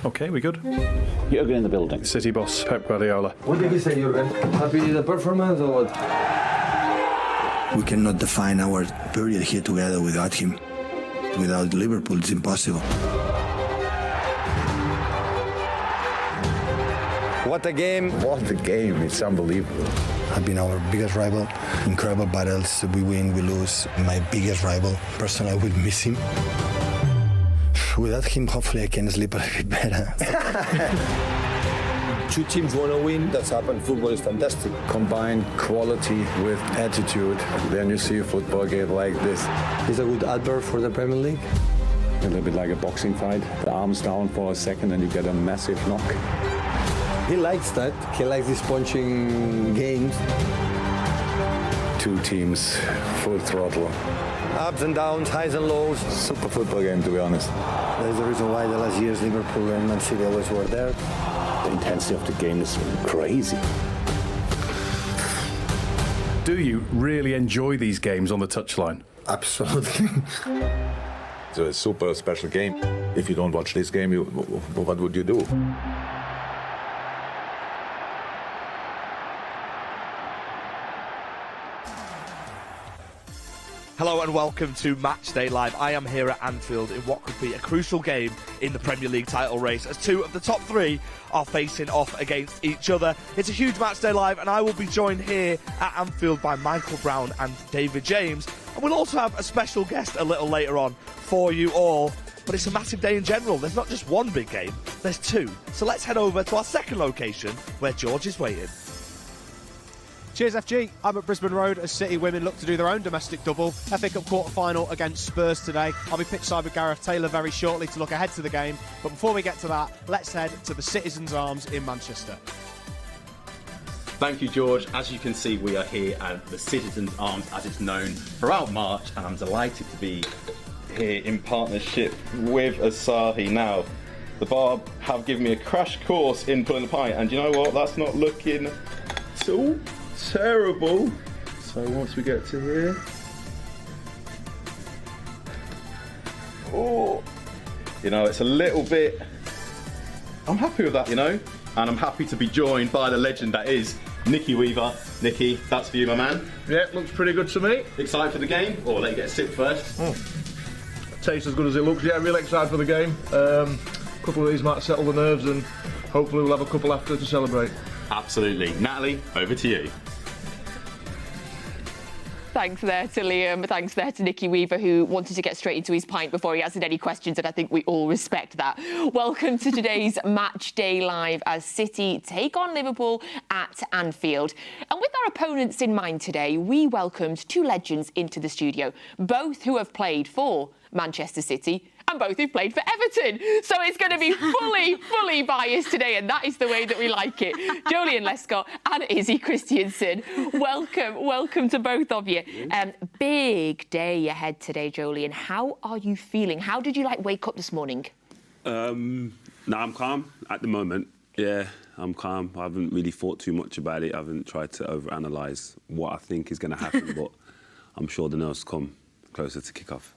Okay, we good? Jurgen in the building. City boss, Pep Guardiola. What did you say, Jurgen? Happy with the performance or what? We cannot define our period here together without him. Without Liverpool, it's impossible. What a game. What a game. It's unbelievable. I've been our biggest rival. Incredible battles. We win, we lose. My biggest rival. Personally, I will miss him. Without him, hopefully I can sleep a bit better. Two teams want to win. That's happened. Football is fantastic. Combine quality with attitude. Then you see a football game like this. It's a good advert for the Premier League. A little bit like a boxing fight. The arms down for a second and you get a massive knock. He likes that. He likes these punching games. Two teams, full throttle. Ups and downs, highs and lows. Super football game, to be honest. There's the reason why the last years Liverpool and Man City always were there. The intensity of the game is crazy. Do you really enjoy these games on the touchline? Absolutely. It's a super special game. If you don't watch this game, what would you do? Hello and welcome to Matchday Live. I am here at Anfield in what could be a crucial game in the Premier League title race as two of the top three are facing off against each other. It's a huge Matchday Live and I will be joined here at Anfield by Michael Brown and David James. And we'll also have a special guest a little later on for you all. But it's a massive day in general. There's not just one big game, there's two. So let's head over to our second location where George is waiting. Cheers FG, I'm at Brisbane Road as City women look to do their own domestic double. FA Cup quarter-final against Spurs today. I'll be pitchside with Gareth Taylor very shortly to look ahead to the game. But before we get to that, let's head to the Citizens' Arms in Manchester. Thank you, George. As you can see, we are here at the Citizens' Arms, as it's known, throughout March, and I'm delighted to be here in partnership with Asahi. Now, the Barb have given me a crash course in pulling a pint, and you know what? That's not looking so terrible. So once we get to here, oh, you know, it's a little bit. I'm happy with that, you know, and I'm happy to be joined by the legend that is Nicky Weaver. Nicky, that's for you, my man. Yeah, looks pretty good to me. Excited for the game? Or let you get a sip first. Tastes as good as it looks. Yeah, really excited for the game. A couple of these might settle the nerves, and hopefully we'll have a couple after to celebrate. Absolutely. Natalie, over to you. Thanks there to Liam, thanks there to Nicky Weaver, who wanted to get straight into his pint before he answered any questions, and I think we all respect that. Welcome to today's Match Day Live as City take on Liverpool at Anfield. And with our opponents in mind today, we welcomed two legends into the studio, both who have played for Manchester City and both who've played for Everton. So it's going to be fully biased today, and that is the way that we like it. Joleon, Lescott and Izzy Christiansen, welcome to both of you. Big day ahead today, Joleon. How are you feeling? How did you wake up this morning? No, I'm calm at the moment. Yeah, I'm calm. I haven't really thought too much about it. I haven't tried to overanalyse what I think is going to happen, but I'm sure the nerves come closer to kick-off.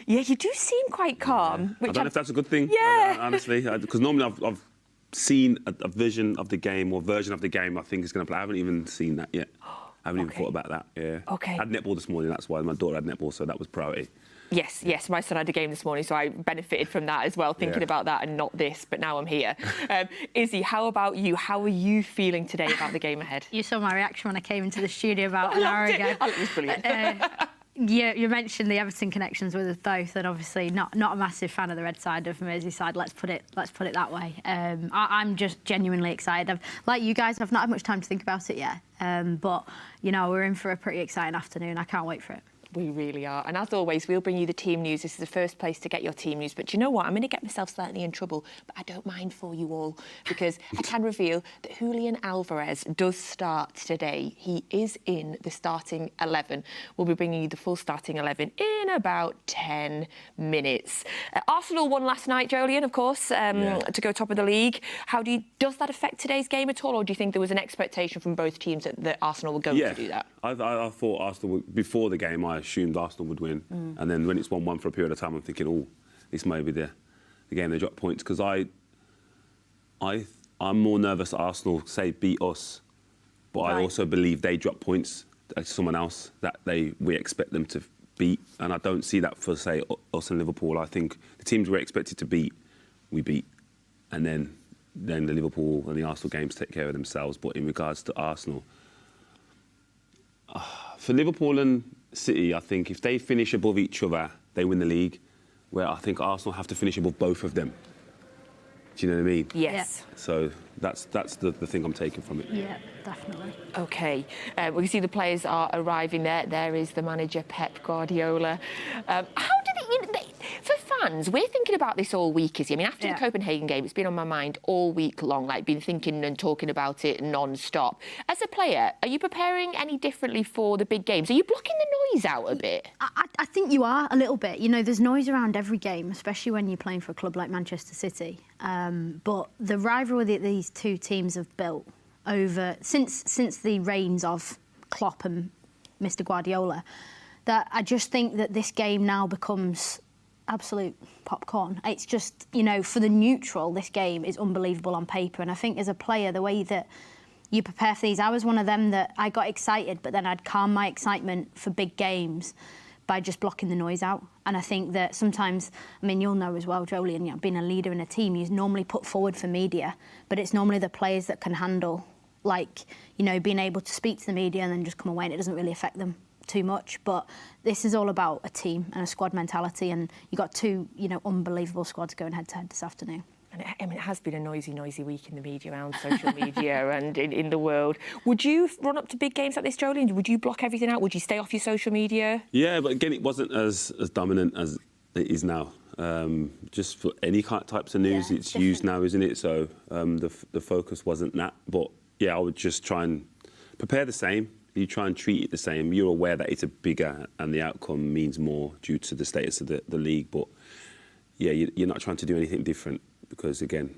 Yeah, you do seem quite calm. I don't know if that's a good thing, yeah. Honestly, because normally I've seen a vision of the game or version of the game I think is going to play. I haven't even seen that yet. I haven't even thought about that, yeah. Okay. I had netball this morning, that's why. My daughter had netball, so that was priority. Yes, my son had a game this morning, so I benefited from that as well, thinking about that and not this, but now I'm here. Izzy, how about you? How are you feeling today about the game ahead? You saw my reaction when I came into the studio about an hour ago. Oh, it was brilliant. You mentioned the Everton connections with us both, and obviously not a massive fan of the red side of Merseyside. Let's put it that way. I'm just genuinely excited. Like you guys, I've not had much time to think about it yet, but you know we're in for a pretty exciting afternoon. I can't wait for it. We really are. And as always, we'll bring you the team news. This is the first place to get your team news. But do you know what? I'm going to get myself slightly in trouble, but I don't mind for you all, because I can reveal that Julian Alvarez does start today. He is in the starting 11. We'll be bringing you the full starting 11 in about 10 minutes. Arsenal won last night, Joleon, of course, to go top of the league. Does that affect today's game at all, or do you think there was an expectation from both teams that Arsenal were going to do that? I thought Arsenal would, before the game, I assumed Arsenal would win. And then when it's 1-1 for a period of time, I'm thinking, oh, this may be the game they drop points. Because I I'm more nervous Arsenal, say, beat us, but I also believe they drop points to someone else that we expect them to beat, and I don't see that for, say, us and Liverpool. I think the teams we're expected to beat, we beat, and then the Liverpool and the Arsenal games take care of themselves. But in regards to Arsenal, for Liverpool and City, I think if they finish above each other, they win the league, where I think Arsenal have to finish above both of them. Do you know what I mean? Yes. So that's the thing I'm taking from it. Yeah, definitely. OK. We can see the players are arriving there. There is the manager, Pep Guardiola. How did it... for fans, we're thinking about this all week, Izzy. I mean, after the Copenhagen game, it's been on my mind all week long, like, been thinking and talking about it non-stop. As a player, are you preparing any differently for the big games? Are you blocking the noise out a bit? I think you are, a little bit. You know, there's noise around every game, especially when you're playing for a club like Manchester City. But the rivalry that these two teams have built over... Since the reigns of Klopp and Mr Guardiola, that I just think that this game now becomes absolute popcorn. It's just, you know, for the neutral, this game is unbelievable on paper. And I think as a player, the way that you prepare for these, I was one of them that I got excited, but then I'd calm my excitement for big games by just blocking the noise out. And I think that sometimes, I mean, you'll know as well, Joleon, you know, being a leader in a team, you normally put forward for media, but it's normally the players that can handle, like, you know, being able to speak to the media and then just come away, and it doesn't really affect them too much. But this is all about a team and a squad mentality, and you got two, you know, unbelievable squads going head to head this afternoon. And I mean, it has been a noisy week in the media, around social media and in the world. Would you run up to big games like this, Joleon? Would you block everything out? Would you stay off your social media? Yeah, but again, it wasn't as dominant as it is now. Just for any types of news, it's used now, isn't it? So the focus wasn't that. But yeah, I would just try and prepare the same. You try and treat it the same. You're aware that it's a bigger and the outcome means more due to the status of the league. But yeah, you're not trying to do anything different because, again,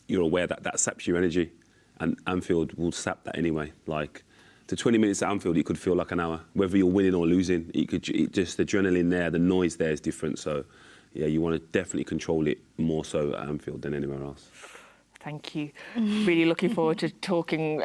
you're aware that saps your energy, and Anfield will sap that anyway. Like, the 20 minutes at Anfield, it could feel like an hour. Whether you're winning or losing, just the adrenaline there, the noise there is different. So, yeah, you want to definitely control it more so at Anfield than anywhere else. Thank you. Really looking forward to talking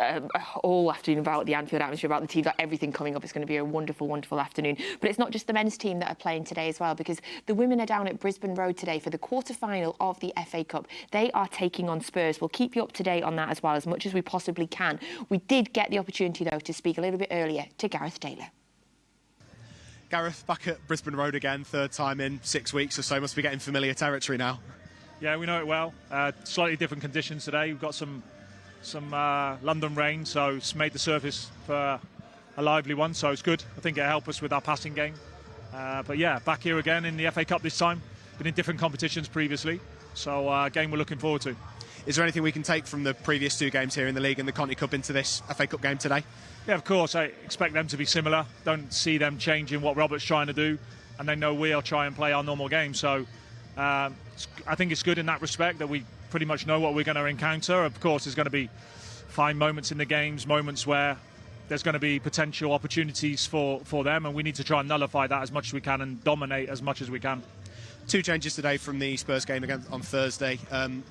all afternoon about the Anfield atmosphere, about the team, about everything coming up. It's going to be a wonderful, wonderful afternoon. But it's not just the men's team that are playing today as well, because the women are down at Brisbane Road today for the quarter-final of the FA Cup. They are taking on Spurs. We'll keep you up to date on that as well, as much as we possibly can. We did get the opportunity, though, to speak a little bit earlier to Gareth Taylor. Gareth, back at Brisbane Road again, third time in 6 weeks or so. Must be getting familiar territory now. Yeah, we know it well. Slightly different conditions today. We've got some London rain, so it's made the surface for a lively one, so it's good. I think it'll help us with our passing game. But yeah, back here again in the FA Cup this time. Been in different competitions previously, so a game we're looking forward to. Is there anything we can take from the previous two games here in the league and the Conti Cup into this FA Cup game today? Yeah, of course. I expect them to be similar. Don't see them changing what Robert's trying to do, and they know we'll try and play our normal game. So I think it's good in that respect that we pretty much know what we're going to encounter. Of course, there's going to be fine moments in the games, moments where there's going to be potential opportunities for them, and we need to try and nullify that as much as we can and dominate as much as we can. Two changes today from the Spurs game again on Thursday.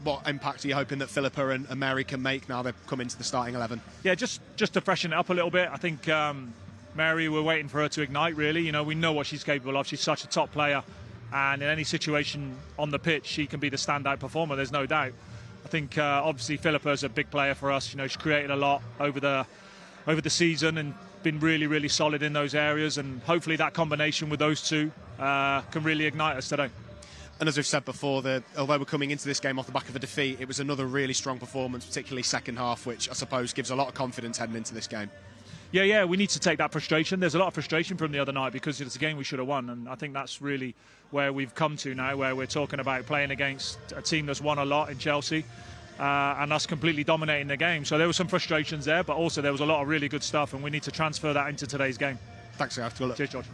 What impact are you hoping that Philippa and Mary can make now they've come into the starting 11? Yeah, just to freshen it up a little bit. I think Mary, we're waiting for her to ignite, really. You know, we know what she's capable of. She's such a top player. And in any situation on the pitch, she can be the standout performer, there's no doubt. I think, obviously, Philippa's a big player for us. You know, she's created a lot over the season and been really, really solid in those areas. And hopefully that combination with those two can really ignite us today. And as we've said before, although we're coming into this game off the back of a defeat, it was another really strong performance, particularly second half, which I suppose gives a lot of confidence heading into this game. Yeah, we need to take that frustration. There's a lot of frustration from the other night because it's a game we should have won, and I think that's really where we've come to now, where we're talking about playing against a team that's won a lot in Chelsea and us completely dominating the game. So there were some frustrations there, but also there was a lot of really good stuff, and we need to transfer that into today's game. Thanks, Gareth. Cheers, George.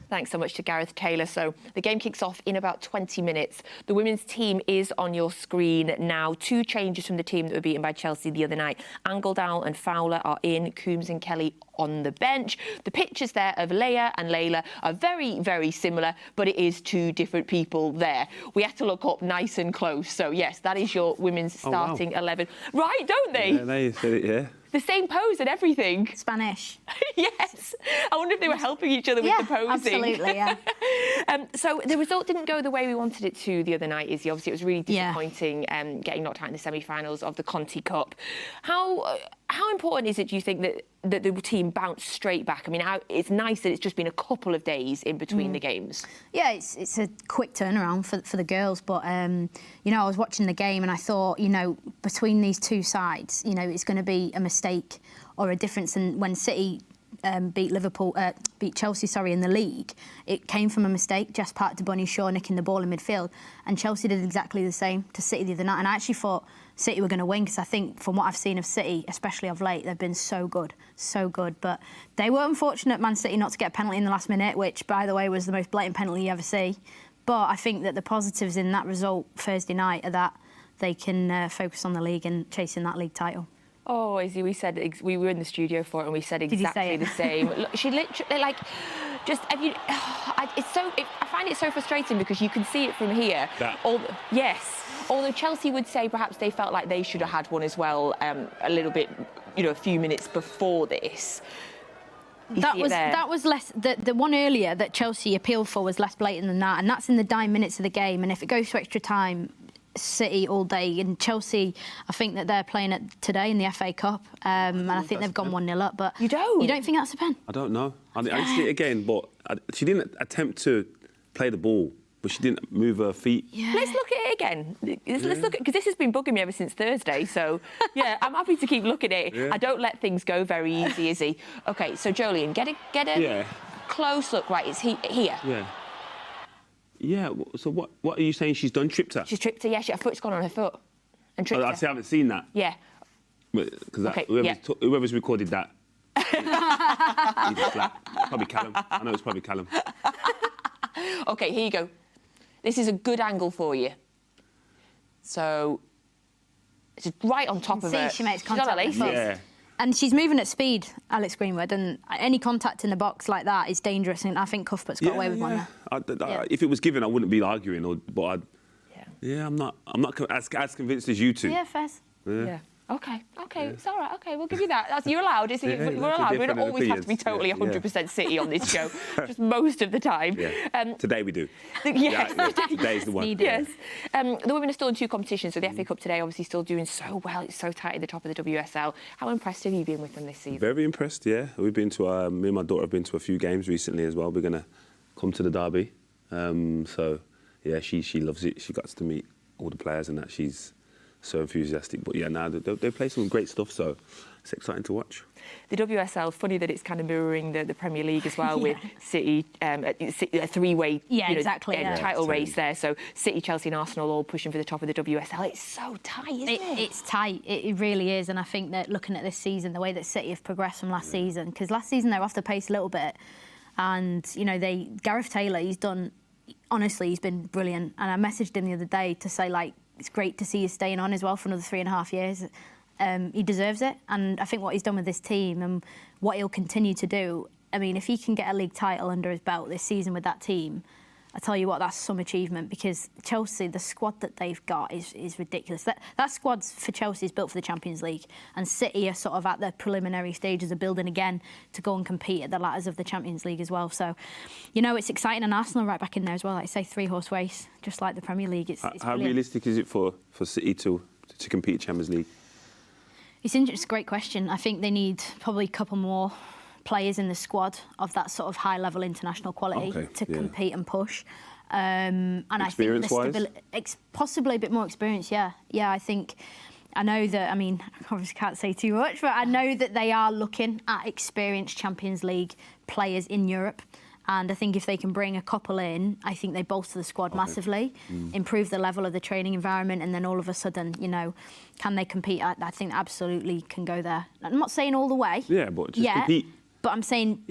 Thanks so much to Gareth Taylor. So the game kicks off in about 20 minutes. The women's team is on your screen now. 2 changes from the team that were beaten by Chelsea the other night. Angeldal and Fowler are in, Coombs and Kelly on the bench. The pictures there of Leia and Layla are very, very similar, but it is 2 different people there. We had to look up nice and close. So, yes, that is your women's starting 11. Right, don't they? Yeah, they said it, yeah. The same pose and everything. Spanish. Yes. I wonder if they were helping each other with the posing. Absolutely, yeah. So the result didn't go the way we wanted it to the other night, Izzy. Obviously, it was really disappointing getting knocked out in the semi-finals of the Conti Cup. How important is it, do you think, that the team bounced straight back? I mean, it's nice that it's just been a couple of days in between the games. Yeah, it's a quick turnaround for the girls, but, you know, I was watching the game and I thought, you know, between these 2 sides, you know, it's going to be a mistake or a difference. And when City beat Chelsea, in the league, it came from a mistake. Jess Park to Bunny Shaw nicking the ball in midfield, and Chelsea did exactly the same to City the other night. And I actually thought City were going to win because I think from what I've seen of City, especially of late, they've been so good. But they were unfortunate, Man City, not to get a penalty in the last minute, which, by the way, was the most blatant penalty you ever see. But I think that the positives in that result Thursday night are that they can focus on the league and chasing that league title. Oh, Izzy, we were in the studio for it and we said exactly the same. Look, she literally, like, just, I find it so frustrating because you can see it from here. Yes. Although Chelsea would say perhaps they felt like they should have had one as well a little bit, you know, a few minutes before this. That was less. The one earlier that Chelsea appealed for was less blatant than that, and that's in the dying minutes of the game. And if it goes to extra time, City all day, and Chelsea, I think that they're playing it today in the FA Cup, and I think they've gone 1-0 up. But you don't think that's a pen? I don't know. I see it again, but she didn't attempt to play the ball, but she didn't move her feet. Yeah. Let's look at it again. Let's look at, because this has been bugging me ever since Thursday. So yeah, I'm happy to keep looking at it. Yeah. I don't let things go very easy, Izzy. Okay, so Joleon, get a close look. Right, it's here. Yeah. Yeah, so what are you saying she's done? Tripped her? She's tripped her, yeah. Her foot's gone on her foot and tripped her. I haven't seen that. Yeah. Because whoever's recorded that, probably Callum. I know it's probably Callum. OK, here you go. This is a good angle for you. So, it's right on top of her. She makes contact with her. Yeah. And she's moving at speed, Alex Greenwood, and any contact in the box like that is dangerous, and I think Cuthbert's got away with one there. If it was given, I wouldn't be arguing, I'm not as convinced as you two. Yeah, fair. Yeah. OK, it's all right. OK, we'll give you that. You're allowed, isn't it? We're allowed. We don't always have to be totally 100% City on this show, just most of the time. Yeah. Today we do. Yes, today's the one. Yes. The women are still in 2 competitions, so the FA Cup today obviously still doing so well. It's so tight at the top of the WSL. How impressed have you been with them this season? Very impressed, yeah. We've been to, me and my daughter have been to a few games recently as well. We're going to come to the derby. So, yeah, she loves it. She got to meet all the players and that. She's so enthusiastic. But yeah, now they play some great stuff, so it's exciting to watch. The WSL, funny that it's kind of mirroring the Premier League as well, with City, a three-way title race there. So City, Chelsea and Arsenal all pushing for the top of the WSL. It's so tight, isn't it? It's tight. It really is. And I think that looking at this season, the way that City have progressed from last season, because last season they were off the pace a little bit. And, you know, Gareth Taylor, he's been brilliant. And I messaged him the other day to say, like, it's great to see you staying on as well for another 3.5 years. He deserves it. And I think what he's done with this team and what he'll continue to do, I mean, if he can get a league title under his belt this season with that team, I tell you what, that's some achievement, because Chelsea, the squad that they've got is ridiculous. That squad for Chelsea is built for the Champions League, and City are sort of at the preliminary stages of building again to go and compete at the ladders of the Champions League as well. So, you know, it's exciting, and Arsenal right back in there as well. Like I say, 3-horse race, just like the Premier League. It's how realistic is it for City to compete Champions League? It's a great question. I think they need probably a couple more players in the squad of that sort of high-level international quality to compete and push. And I think possibly a bit more experience, yeah. I know that, I mean, I obviously can't say too much, but I know that they are looking at experienced Champions League players in Europe. And I think if they can bring a couple in, I think they bolster the squad massively, improve the level of the training environment, and then all of a sudden, you know, can they compete? I think absolutely can go there. I'm not saying all the way. Yeah, but just compete. But I'm saying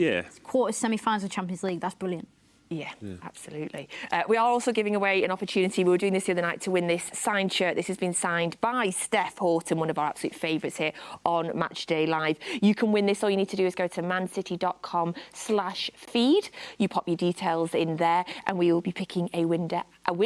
quarters, semi-finals of Champions League, that's brilliant. Yeah, absolutely. We are also giving away an opportunity. We were doing this the other night to win this signed shirt. This has been signed by Steph Horton, one of our absolute favourites here on Matchday Live. You can win this. All you need to do is go to mancity.com/feed. You pop your details in there, and we will be picking a winner at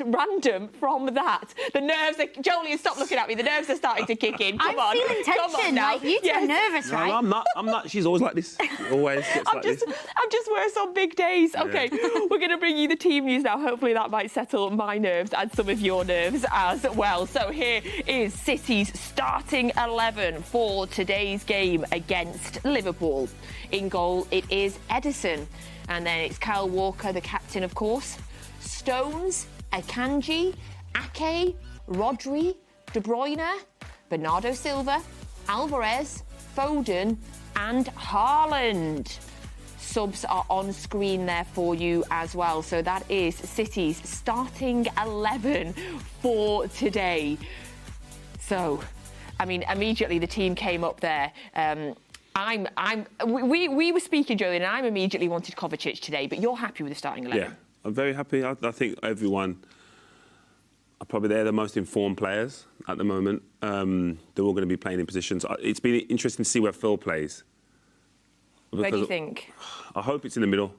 random from that. The nerves are... Joleon, stop looking at me. The nerves are starting to kick in. Come on. I'm feeling tension. Come on now. Like, you two are nervous, right? No, I'm not. She's always like this. Always gets like this. I'm just worse on big days. Okay, we're going to bring you the team news now. Hopefully that might settle my nerves and some of your nerves as well. So here is City's starting 11 for today's game against Liverpool. In goal, it is Edison. And then it's Kyle Walker, the captain, of course. Stones, Akanji, Ake, Rodri, De Bruyne, Bernardo Silva, Alvarez, Foden and Haaland. Subs are on screen there for you as well. So that is City's starting 11 for today. So, I mean, immediately the team came up there. We were speaking, Joleon, and I'm immediately wanted Kovacic today, but you're happy with the starting 11? Yeah, I'm very happy. I think everyone are probably they're the most informed players at the moment. They're all going to be playing in positions. It's been interesting to see where Phil plays. Where do you think? I hope it's in the middle.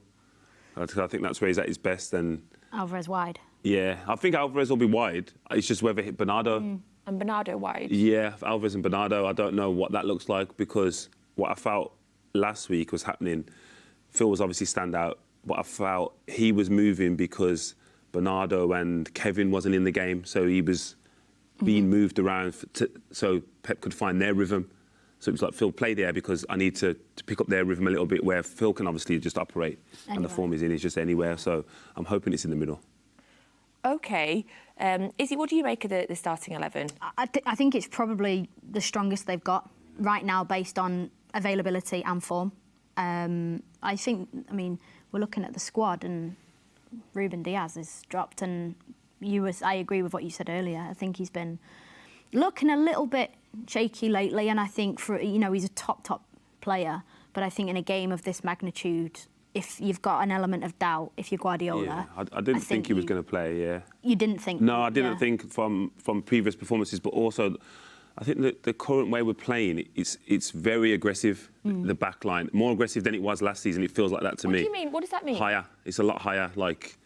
I think that's where he's at his best. And Alvarez wide. Yeah, I think Alvarez will be wide. It's just whether Bernardo... And Bernardo wide. Yeah, Alvarez and Bernardo, I don't know what that looks like because what I felt last week was happening. Phil was obviously standout, but I felt he was moving because Bernardo and Kevin wasn't in the game, so he was being moved around so Pep could find their rhythm. So it was like, Phil, play there because I need to pick up their rhythm a little bit, where Phil can obviously just operate and the form he's in is just anywhere. So I'm hoping it's in the middle. OK. Izzy, what do you make of the starting 11? I think it's probably the strongest they've got right now based on availability and form. I mean, we're looking at the squad and Ruben Diaz is dropped and I agree with what you said earlier. I think he's been looking a little bit shaky lately, and I think he's a top player, but I think in a game of this magnitude, if you've got an element of doubt, if you're Guardiola... Yeah, I didn't think he was going to play, yeah. You didn't think? No, I didn't think from previous performances, but also I think that the current way we're playing, it's very aggressive, the back line. More aggressive than it was last season, it feels like that to me. What do you mean? What does that mean? Higher. It's a lot higher. Like,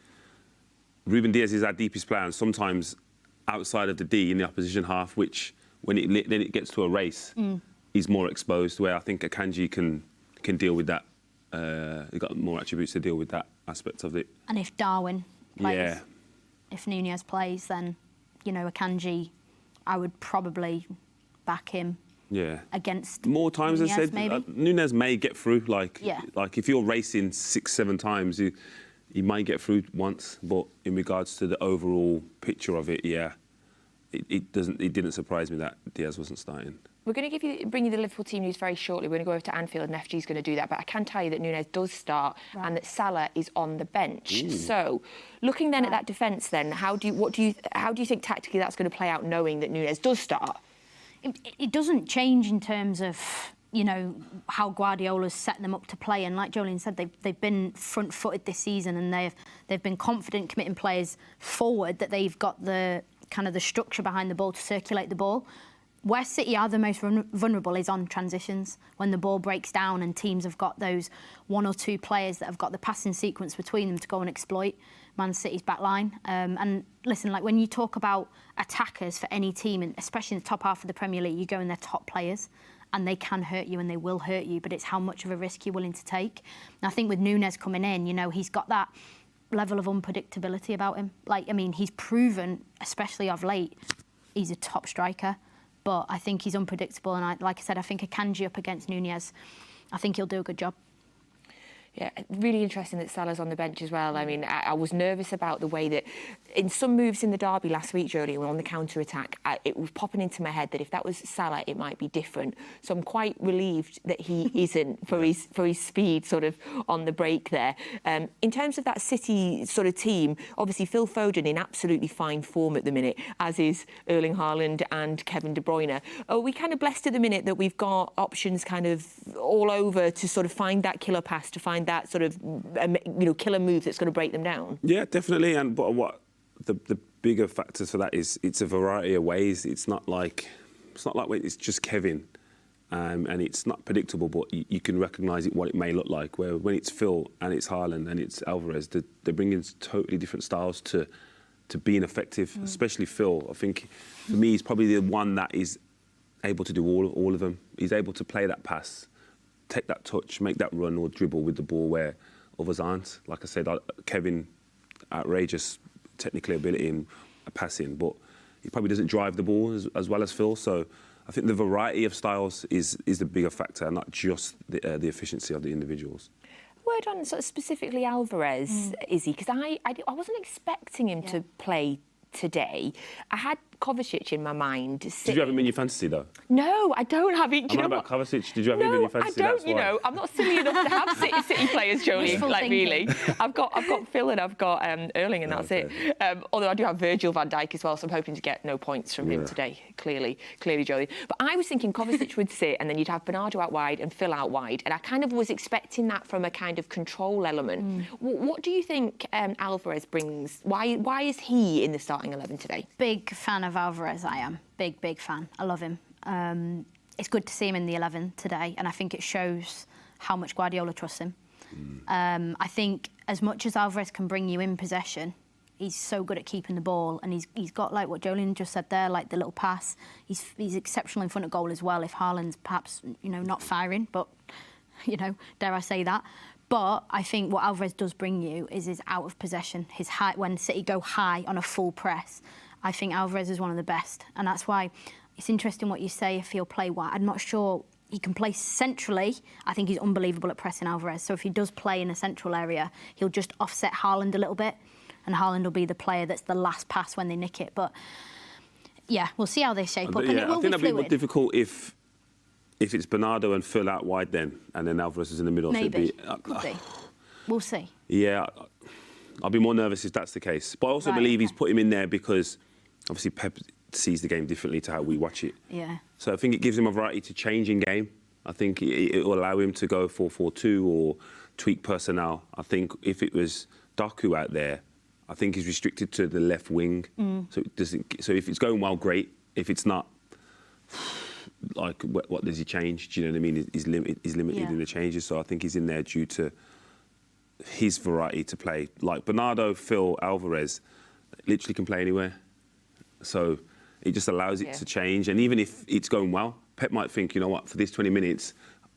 Ruben Diaz is our deepest player, and sometimes outside of the D in the opposition half, which when it gets to a race, he's more exposed, where I think Akanji can deal with that. He's got more attributes to deal with that aspect of it. And if Darwin plays, if Nunez plays, then, Akanji, I would probably back him against more times Nunez, I said, maybe. Nunez may get through. Like if you're racing 6-7 times, he might get through once. But in regards to the overall picture of it, it didn't surprise me that Diaz wasn't starting. We're going to bring you the Liverpool team news very shortly. We're going to go over to Anfield and FG's going to do that. But I can tell you that Nunez does start and that Salah is on the bench. So, looking then at that defence, then how do you think tactically that's going to play out, knowing that Nunez does start? It doesn't change in terms of how Guardiola's set them up to play. And like Joleon said, they've been front-footed this season, and they've been confident committing players forward, that they've got the kind of the structure behind the ball to circulate the ball. Where City are the most vulnerable is on transitions, when the ball breaks down and teams have got those one or two players that have got the passing sequence between them to go and exploit Man City's back line. And listen, like when you talk about attackers for any team, and especially in the top half of the Premier League, you go in their top players and they can hurt you and they will hurt you, but it's how much of a risk you're willing to take. And I think with Nunez coming in, he's got that level of unpredictability about him. He's proven, especially of late, he's a top striker. But I think he's unpredictable, and like I said, I think Akanji up against Nunez, I think he'll do a good job. Yeah, really interesting that Salah's on the bench as well. I mean, I was nervous about the way that in some moves in the derby last week, Joleon, on the counter-attack, it was popping into my head that if that was Salah, it might be different. So I'm quite relieved that he isn't for his speed sort of on the break there. In terms of that City sort of team, obviously Phil Foden in absolutely fine form at the minute, as is Erling Haaland and Kevin De Bruyne. Are we kind of blessed at the minute that we've got options kind of all over to sort of find that killer pass, to find that sort of killer move that's going to break them down? Yeah, definitely. And but what the bigger factors for that is it's a variety of ways. It's not like it's just Kevin, and it's not predictable, but you can recognise what it may look like. Where when it's Phil and it's Haaland and it's Alvarez, they're bringing totally different styles to being effective. Especially Phil, I think for me he's probably the one that is able to do all of them. He's able to play that pass, take that touch, make that run or dribble with the ball where others aren't. Like I said, Kevin, outrageous technical ability in passing, but he probably doesn't drive the ball as well as Phil. So I think the variety of styles is the bigger factor, not just the efficiency of the individuals. Word on sort of specifically Alvarez, Izzy, because I wasn't expecting him to play today. I had Kovacic in my mind. Did you have him in your fantasy though? No, I don't have it. I'm about Kovacic. Did you have him in your fantasy? I don't. I'm not silly enough to have City players, Joleon. Really, I've got Phil and I've got Erling, and that's it. Although I do have Virgil van Dijk as well, so I'm hoping to get no points from him today. Clearly, Joleon. But I was thinking Kovacic would sit, and then you'd have Bernardo out wide and Phil out wide, and I kind of was expecting that from a kind of control element. What do you think Alvarez brings? Why is he in the starting 11 today? Big fan of Alvarez, I am. Big fan. I love him. It's good to see him in the 11 today, and I think it shows how much Guardiola trusts him. I think as much as Alvarez can bring you in possession, he's so good at keeping the ball, and he's got, like what Joleon just said there, like the little pass. He's exceptional in front of goal as well, if Haaland's perhaps, not firing, but, dare I say that. But I think what Alvarez does bring you is his out of possession, his high, when City go high on a full press. I think Alvarez is one of the best, and that's why it's interesting what you say if he'll play wide. I'm not sure he can play centrally. I think he's unbelievable at pressing Alvarez. So if he does play in a central area, he'll just offset Haaland a little bit, and Haaland will be the player that's the last pass when they nick it. But yeah, we'll see how they shape up. And it will I think that'd be more fluid. difficult if it's Bernardo and Phil out wide then, and then Alvarez is in the middle. Maybe. Could be. We'll see. Yeah, I'll be more nervous if that's the case. But I also believe he's put him in there because obviously Pep sees the game differently to how we watch it. Yeah. So I think it gives him a variety to change in game. I think it will allow him to go 4-4-2 or tweak personnel. I think if it was Doku out there, I think he's restricted to the left wing. So if it's going well, great. If it's not, like, what does he change? Do you know what I mean? He's limited in the changes. So I think he's in there due to his variety to play. Like Bernardo, Phil, Alvarez, literally can play anywhere. So it just allows it to change. And even if it's going well, Pep might think, you know what, for this 20 minutes,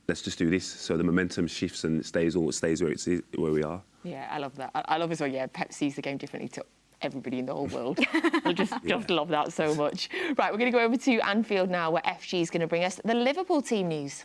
let's just do this. So the momentum shifts and it stays where we are. Yeah, I love that. I love as well, Pep sees the game differently to everybody in the whole world. I just love that so much. Right, we're going to go over to Anfield now, where FG is going to bring us the Liverpool team news.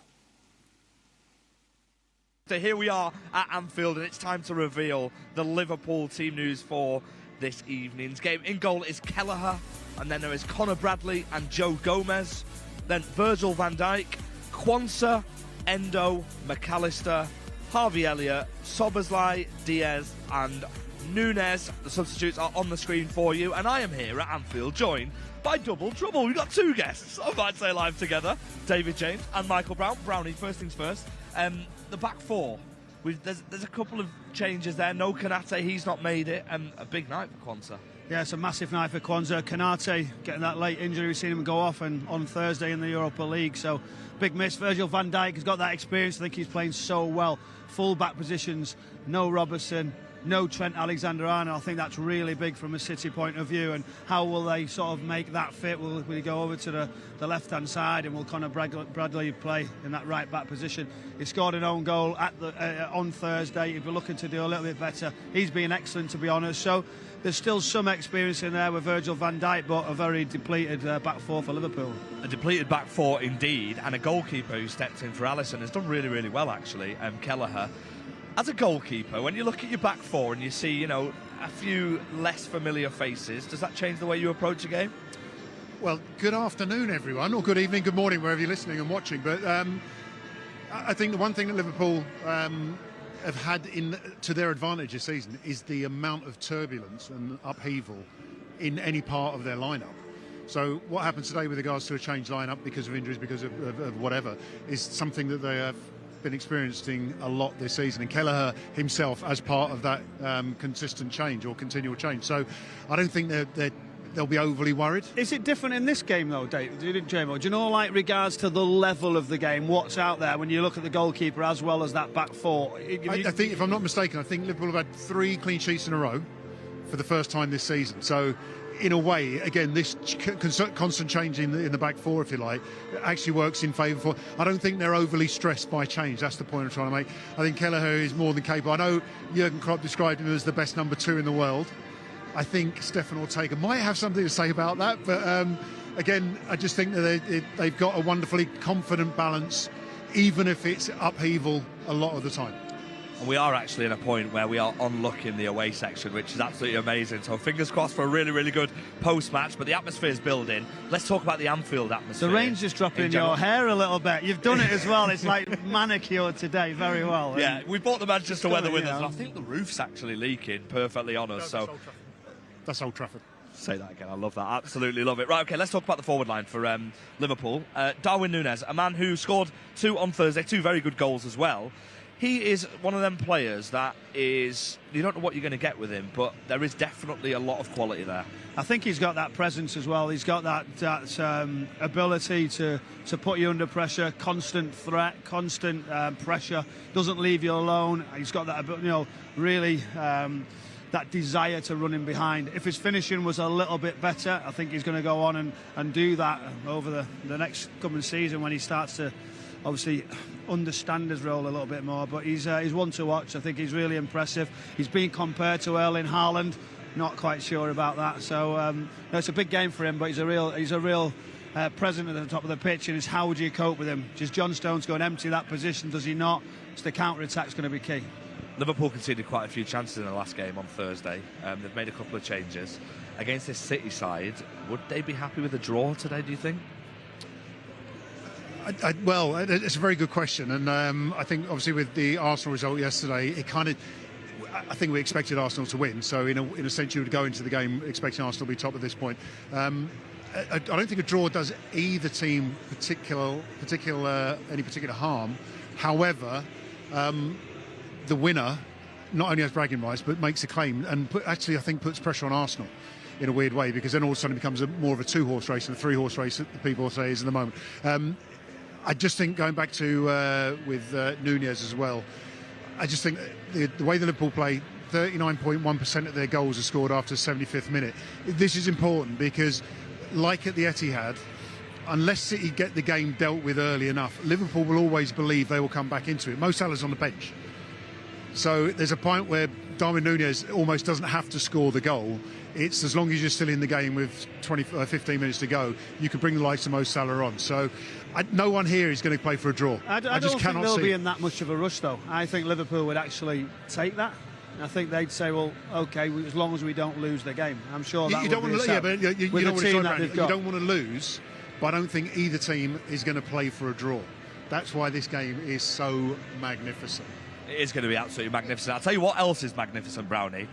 So here we are at Anfield, and it's time to reveal the Liverpool team news for this evening's game. In goal is Kelleher, and then there is Conor Bradley and Joe Gomez. Then Virgil van Dijk, Quansah, Endo, McAllister, Harvey Elliott, Szoboszlai, Diaz and Nunes. The substitutes are on the screen for you, and I am here at Anfield joined by Double Trouble. We've got two guests on Matchday Live together, David James and Michael Brown. Brownie, first things first. The back four, there's a couple of changes there. No Konate, he's not made it, and a big night for Quansah. Yeah, it's a massive night for Quansah. Konate getting that late injury, we've seen him go off and on Thursday in the Europa League, so big miss. Virgil van Dijk has got that experience. I think he's playing so well. Full back positions, no Robertson, no Trent Alexander-Arnold. I think that's really big from a City point of view. And how will they sort of make that fit? Will we go over to the left-hand side, and will Conor Bradley play in that right-back position? He scored an own goal on Thursday. He'd be looking to do a little bit better. He's been excellent, to be honest. So there's still some experience in there with Virgil van Dijk, but a very depleted back four for Liverpool. A depleted back four indeed, and a goalkeeper who stepped in for Alisson has done really, really well, actually, Kelleher. As a goalkeeper, when you look at your back four and you see, a few less familiar faces. Does that change the way you approach a game? Well, good afternoon, everyone, or good evening, good morning, wherever you're listening and watching. But I think the one thing that Liverpool have had to their advantage this season is the amount of turbulence and upheaval in any part of their lineup. So what happened today with regards to a changed lineup because of injuries, because of whatever, is something that they have been experiencing a lot this season, and Kelleher himself as part of that consistent change or continual change. So I don't think they'll be overly worried. Is it different in this game though, Dave? Do you know, like regards to the level of the game, what's out there when you look at the goalkeeper as well as that back four? I think, if I'm not mistaken, I think Liverpool have had 3 clean sheets in a row for the first time this season. So in a way, again, this constant change in the back four, if you like, actually works in favour for. I don't think they're overly stressed by change. That's the point I'm trying to make. I think Kelleher is more than capable. I know Jurgen Klopp described him as the best number 2 in the world. I think Stefan Ortega might have something to say about that, but again, I just think that they've got a wonderfully confident balance, even if it's upheaval a lot of the time. And we are actually at a point where we are on luck in the away section, which is absolutely amazing. So fingers crossed for a really, really good post-match. But the atmosphere is building. Let's talk about the Anfield atmosphere. The rain's just dropping in your hair a little bit. You've done it as well. It's like manicured today, very well. Yeah, we bought the Manchester weather with us, and I think the roof's actually leaking perfectly on us. So that's Old Trafford. Say that again. I love that. Absolutely love it. Right, okay, let's talk about the forward line for Liverpool. Darwin Núñez, a man who scored 2 on Thursday, 2 very good goals as well. He is one of them players that is, you don't know what you're going to get with him, but there is definitely a lot of quality there. I think he's got that presence as well. He's got that ability to put you under pressure, constant threat, constant pressure, doesn't leave you alone. He's got that, really that desire to run in behind. If his finishing was a little bit better, I think he's going to go on and do that over the next coming season when he starts to obviously understand his role a little bit more. But he's one to watch. I think he's really impressive. He's been compared to Erling Haaland. Not quite sure about that. So it's a big game for him, but he's a real presence at the top of the pitch. And it's how would you cope with him? Does John Stones go and empty that position? Does he not? It's the counter-attack's going to be key. Liverpool conceded quite a few chances in the last game on Thursday. They've made a couple of changes. Against this City side, would they be happy with a draw today, do you think? Well, it's a very good question, and I think obviously with the Arsenal result yesterday, I think we expected Arsenal to win. So in a sense, you would go into the game expecting Arsenal to be top at this point. I don't think a draw does either team any particular harm. However, the winner not only has bragging rights but makes a claim, and I think puts pressure on Arsenal in a weird way, because then all of a sudden it becomes more of a 2-horse race than a 3-horse race that people say is in the moment. I just think, going back to with Núñez as well, I just think the way the Liverpool play, 39.1% of their goals are scored after the 75th minute. This is important because, like at the Etihad, unless City get the game dealt with early enough, Liverpool will always believe they will come back into it. Mo Salah's on the bench. So there's a point where Darwin Núñez almost doesn't have to score the goal. It's as long as you're still in the game with 15 minutes to go, you can bring the likes of Mo Salah on. So no one here is going to play for a draw. I just think they'll be in that much of a rush, though. I think Liverpool would actually take that. I think they'd say, well, OK, as long as we don't lose the game. I'm sure that you don't want to, yeah, but you don't want to lose, but I don't think either team is going to play for a draw. That's why this game is so magnificent. It is going to be absolutely magnificent. I'll tell you what else is magnificent, Brownie.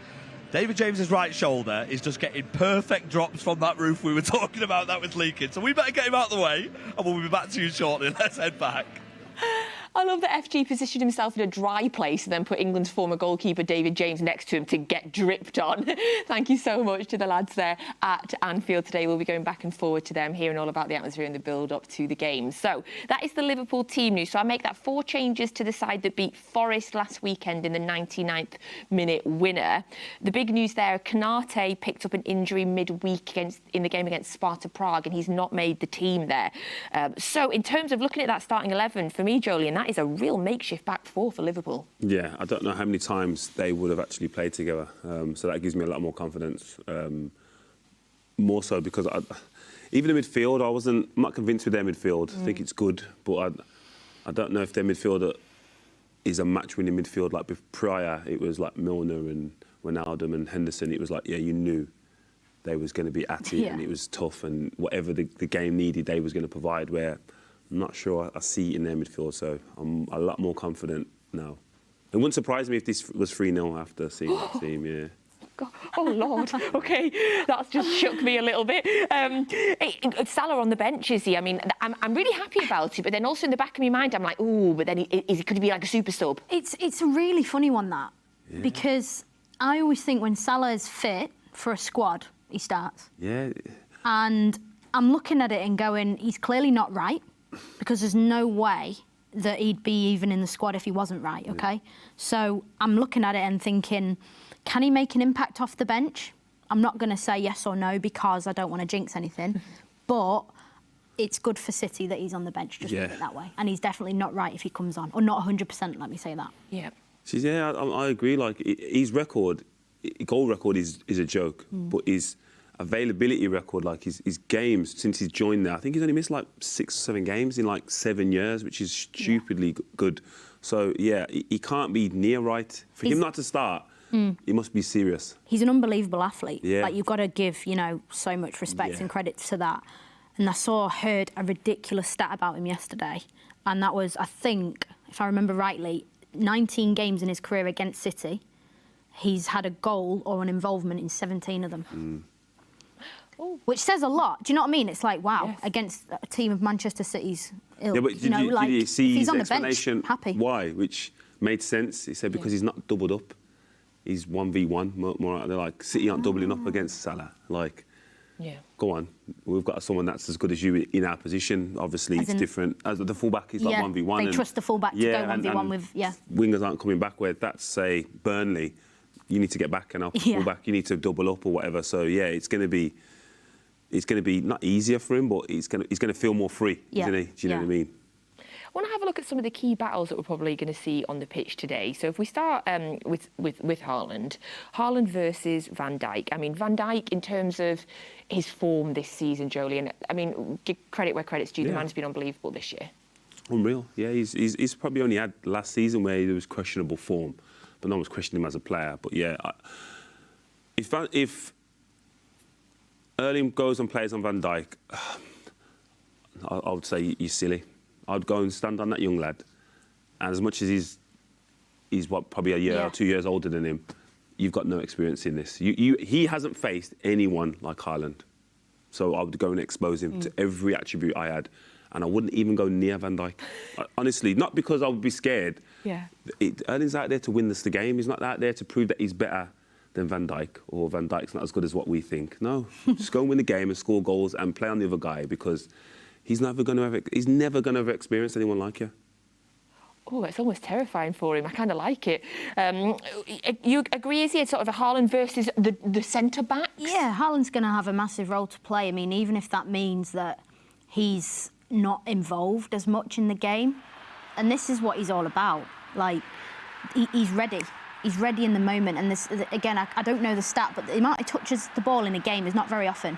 David James's right shoulder is just getting perfect drops from that roof we were talking about that was leaking. So we better get him out of the way, and we'll be back to you shortly. Let's head back. I love that FG positioned himself in a dry place and then put England's former goalkeeper David James next to him to get dripped on. Thank you so much to the lads there at Anfield today. We'll be going back and forward to them, hearing all about the atmosphere and the build-up to the game. So that is the Liverpool team news. So I make that 4 changes to the side that beat Forest last weekend in the 99th minute winner. The big news there, Konate picked up an injury midweek in the game against Sparta Prague, and he's not made the team there. So in terms of looking at that starting 11, for me, Joleon, that is a real makeshift back four for Liverpool. Yeah, I don't know how many times they would have actually played together, so that gives me a lot more confidence. More so because even in midfield, I'm not convinced with their midfield. I think it's good, but I don't know if their midfield is a match-winning midfield. Like prior, it was like Milner and Wijnaldum and Henderson, it was like, yeah, you knew they was going to be at it and it was tough, and whatever the game needed, they was going to provide, where I'm not sure I see it in their midfield, so I'm a lot more confident now. It wouldn't surprise me if this was 3-0 after seeing that team, yeah. God. Oh, Lord. OK, that's just shook me a little bit. Salah on the bench, Izzy. I mean, I'm really happy about it, but then also in the back of my mind, I'm like, ooh, but then could he be like a super sub? It's a really funny one, that, because I always think when Salah is fit for a squad, he starts. Yeah. And I'm looking at it and going, he's clearly not right, because there's no way that he'd be even in the squad if he wasn't right, OK? So I'm looking at it and thinking, can he make an impact off the bench? I'm not going to say yes or no because I don't want to jinx anything, but it's good for City that he's on the bench, just put it that way. And he's definitely not right if he comes on, or not 100%, let me say that. Yeah. See, yeah, I agree. Like, his record, goal record is a joke, but his availability record, like his games since he's joined there, I think he's only missed like 6 or 7 games in like 7 years, which is stupidly good. So, yeah, he can't be near right. For him not to start, he must be serious. He's an unbelievable athlete. Yeah. Like, you've got to give, you know, so much respect and credit to that. And I heard a ridiculous stat about him yesterday, and that was, I think, if I remember rightly, 19 games in his career against City, he's had a goal or an involvement in 17 of them. Which says a lot. Do you know what I mean? It's like, wow, against a team of Manchester City's ilk. Yeah, but did you see his on the explanation bench, happy. Why? Which made sense. He said because he's not doubled up. He's 1v1 more. They're like, City aren't doubling up against Salah. Like, go on. We've got someone that's as good as you in our position. Obviously, it's different. As the fullback is like 1v1. They trust the fullback to go 1v1 with. Wingers aren't coming back. Where that's, say, Burnley, you need to get back and help the fullback. You need to double up or whatever. So yeah, it's going to be not easier for him, but he's going to feel more free, isn't he? Do you know what I mean? I want to have a look at some of the key battles that we're probably going to see on the pitch today. So if we start with Haaland versus Van Dijk. I mean, Van Dijk, in terms of his form this season, Joleon, I mean, give credit where credit's due. The man's been unbelievable this year. Unreal. Yeah, he's probably only had last season where there was questionable form, but no one's questioning him as a player. But yeah, if Erling goes and plays on Van Dijk, I would say you're silly. I'd go and stand on that young lad, and as much as he's what, probably a year or 2 years older than him, you've got no experience in this. He hasn't faced anyone like Haaland, so I would go and expose him to every attribute I had, and I wouldn't even go near Van Dijk. Honestly, not because I would be scared. Erling's out there to win us the game. He's not out there to prove that he's better than Van Dijk, or Van Dijk's not as good as what we think. No, just go and win the game and score goals and play on the other guy, because he's never going to have experienced anyone like you. Oh, it's almost terrifying for him. I kind of like it. You agree, Izzy? It's sort of a Haaland versus the centre-backs? Yeah, Haaland's going to have a massive role to play. I mean, even if that means that he's not involved as much in the game. And this is what he's all about. Like, he's ready. He's ready in the moment. And this, again, I don't know the stat, but the amount he touches the ball in a game is not very often.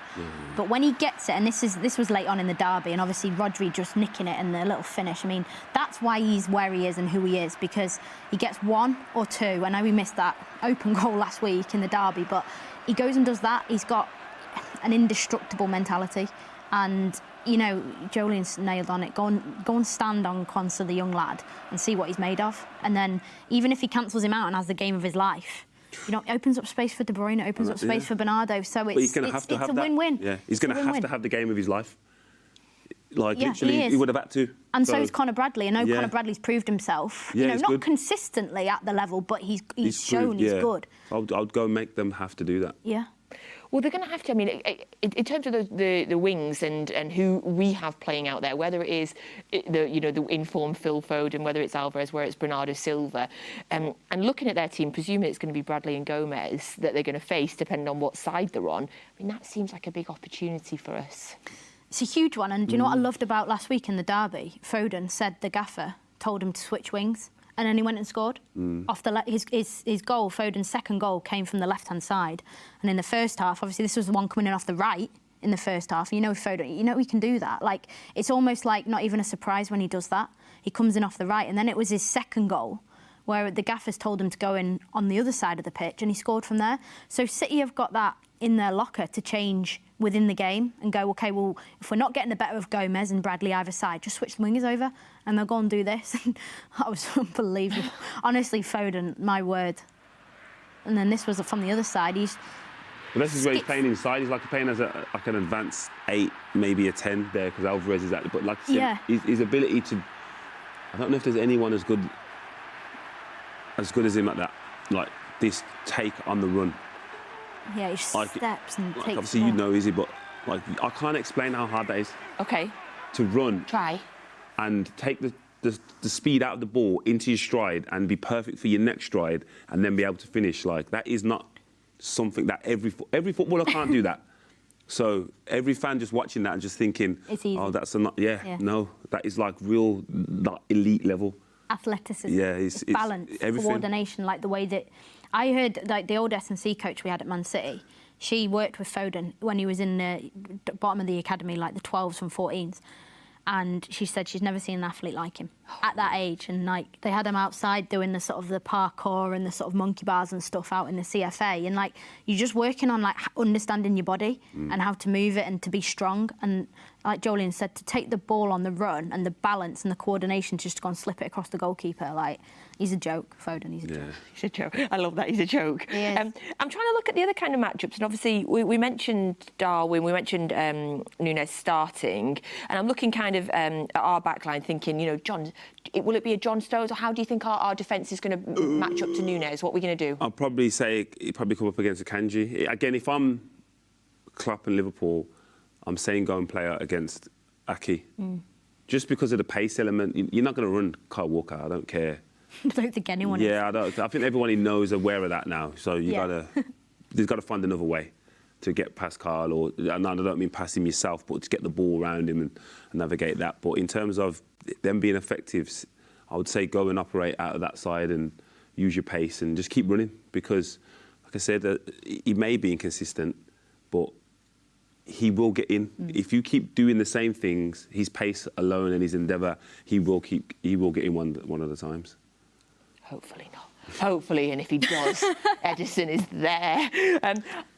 But when he gets it, and this was late on in the derby, and obviously Rodri just nicking it and the little finish. I mean, that's why he's where he is and who he is, because he gets 1 or 2. I know we missed that open goal last week in the derby, but he goes and does that. He's got an indestructible mentality. And, you know, Joleon's nailed on it. Go and stand on Quansah, the young lad, and see what he's made of. And then, even if he cancels him out and has the game of his life, you know, it opens up space for De Bruyne, it opens up space for Bernardo. So it's a win-win. Yeah, he's going to have to have the game of his life. Like, literally, he would have had to. And so is Conor Bradley. I know Conor Bradley's proved himself. Yeah, you know, not good. Consistently at the level, but he's shown he's good. I'd go and make them have to do that. Yeah. Well, they're going to have to. I mean, in terms of the wings and who we have playing out there, whether it is the informed Phil Foden, whether it's Alvarez, whether it's Bernardo Silva, and looking at their team, presuming it's going to be Bradley and Gomez that they're going to face, depending on what side they're on. I mean, that seems like a big opportunity for us. It's a huge one, and do you know what I loved about last week in the derby? Foden said the gaffer told him to switch wings. And then he went and scored. Off his goal, Foden's second goal, came from the left-hand side. And in the first half, obviously this was the one coming in off the right in the first half. You know, Foden, you know he can do that. Like, it's almost like not even a surprise when he does that. He comes in off the right. And then it was his second goal where the gaffers told him to go in on the other side of the pitch, and he scored from there. So City have got that in their locker to change within the game and go, OK, well, if we're not getting the better of Gomez and Bradley either side, just switch the wingers over and they'll go and do this. That was unbelievable. Honestly, Foden, my word. And then this was from the other side. Well, this is where he's playing inside. He's like playing as like an advanced 8, maybe a 10 there, because Alvarez is at the... But like I said, his ability to... I don't know if there's anyone as good as him at that. Like, this take on the run. Yeah, he steps and takes... Obviously, you know, Izzy, but like, I can't explain how hard that is. OK. To run. Try. And take the speed out of the ball into your stride and be perfect for your next stride and then be able to finish. Like, that is not something that every footballer can't do that. So every fan just watching that and just thinking, it's easy. Oh, that's no, that is like real elite level. Athleticism. Yeah, it's balance, everything. Coordination, like the way that... I heard, like, the old S&C coach we had at Man City, she worked with Foden when he was in the bottom of the academy, like the 12s and 14s. And she said she's never seen an athlete like him at that age. And, like, they had him outside doing the sort of the parkour and the sort of monkey bars and stuff out in the CFA. And, like, you're just working on, like, understanding your body and how to move it and to be strong. And, like Joleon said, to take the ball on the run and the balance and the coordination to just go and slip it across the goalkeeper, like, he's a joke, Foden. He's a joke. He's a joke. I love that. He's a joke. I'm trying to look at the other kind of matchups, and obviously we mentioned Darwin, we mentioned Núñez starting, and I'm looking kind of at our backline, thinking, you know, will it be a John Stones, or how do you think our defence is going to match up to Núñez? What are we going to do? I'll probably say he'd probably come up against a Kanji. Again, if I'm Klopp and Liverpool, I'm saying go and play out against Aki. Just because of the pace element. You're not going to run Kyle Walker, I don't care. I don't think anyone is. I think everybody knows, aware of that now. So there's got to find another way to get past Kyle, or and I don't mean pass him yourself, but to get the ball around him and navigate that. But in terms of them being effective, I would say go and operate out of that side and use your pace and just keep running, because, like I said, he may be inconsistent, but he will get in. If you keep doing the same things, his pace alone and his endeavour, he will get in one of the times. Hopefully not. Hopefully, and if he does, Edison is there.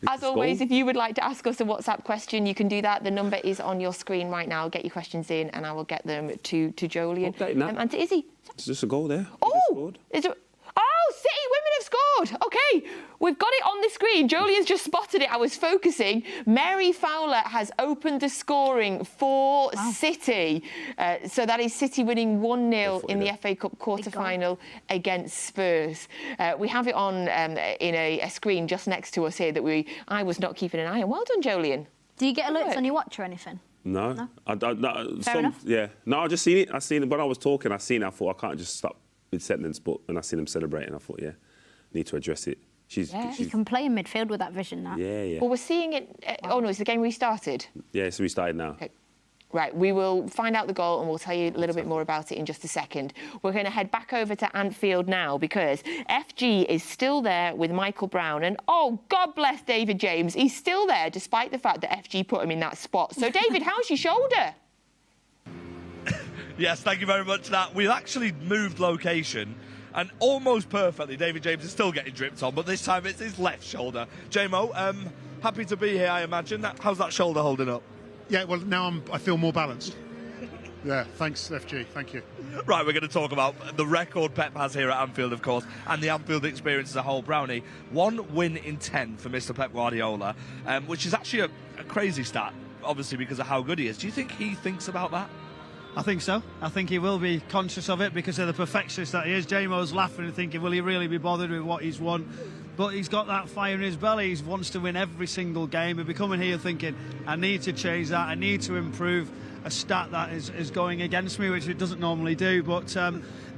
As always, if you would like to ask us a WhatsApp question, you can do that. The number is on your screen right now. Get your questions in, and I will get them to Joleon and to Izzy. It's just a goal there. Oh, City women have scored. OK, we've got it on the screen. Joleon's just spotted it. I was focusing. Mary Fowler has opened the scoring for City. So that is City winning 1-0 in the FA Cup quarter-final against Spurs. We have it on in a screen just next to us here that I was not keeping an eye on. Well done, Joleon. Do you get alerts on your watch or anything? No. Fair enough. Yeah. No, I just seen it. I seen it when I was talking. I seen it. I thought I can't just stop mid-sentence, but when I seen him celebrating, I thought, need to address it. You can play in midfield with that vision now. Yeah. Well, we're seeing it... Oh, no, is the game restarted? Yeah, it's restarted now. Okay. Right, we will find out the goal and we'll tell you a little bit more about it in just a second. We're going to head back over to Anfield now, because FG is still there with Michael Brown, and oh, God bless David James, he's still there despite the fact that FG put him in that spot. So, David, how's your shoulder? Yes, thank you very much for that. We've actually moved location, and almost perfectly, David James is still getting dripped on, but this time it's his left shoulder. JMO, happy to be here, I imagine. How's that shoulder holding up? Yeah, well, now I feel more balanced. Yeah, thanks, FG. Thank you. Right, we're going to talk about the record Pep has here at Anfield, of course, and the Anfield experience as a whole. Brownie, 1 win in 10 for Mr. Pep Guardiola, which is actually a crazy stat, obviously, because of how good he is. Do you think he thinks about that? I think so. I think he will be conscious of it because of the perfectionist that he is. JMO's laughing and thinking, will he really be bothered with what he's won? But he's got that fire in his belly. He wants to win every single game. He'll be coming here thinking, I need to change that. I need to improve a stat that is going against me, which it doesn't normally do. But